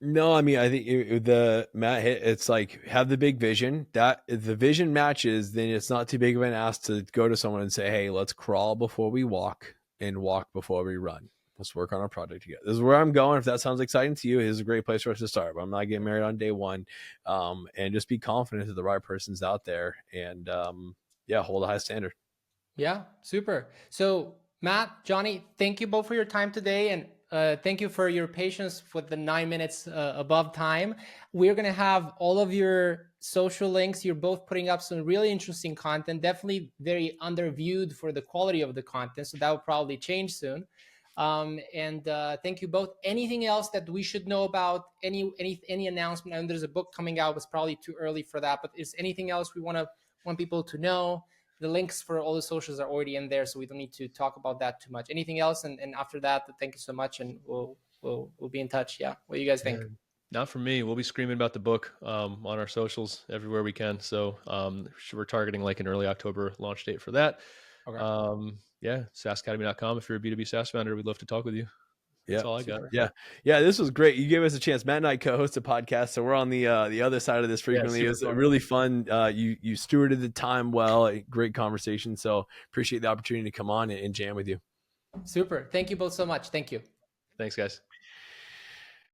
No, I mean, I think the Matt hit, it's like have the big vision. That if the vision matches, then it's not too big of an ask to go to someone and say, hey, let's crawl before we walk and walk before we run. Let's work on our project together. This is where I'm going. If that sounds exciting to you, it's a great place for us to start. But I'm not getting married on day one. And just be confident that the right person's out there, and hold a high standard. Yeah, super. So Matt, Johnny, thank you both for your time today, and thank you for your patience with the 9 minutes above time. We're going to have all of your social links. You're both putting up some really interesting content, definitely very underviewed for the quality of the content. So that will probably change soon. And thank you both. Anything else that we should know about? Any announcement? And there's a book coming out. It's probably too early for that, but is anything else we want people to know? The links for all the socials are already in there, so we don't need to talk about that too much. Anything else? And after that, thank you so much, and we'll be in touch. Yeah, what do you guys think? Not for me. We'll be screaming about the book on our socials everywhere we can. So we're targeting like an early October launch date for that. Okay. SaaSacademy.com. If you're a B2B SaaS founder, we'd love to talk with you. That's all I got. Yeah. This was great. You gave us a chance. Matt and I co-host a podcast, so we're on the other side of this frequently. It was really fun. You stewarded the time well. A great conversation. So appreciate the opportunity to come on and jam with you. Super. Thank you both so much. Thank you. Thanks, guys.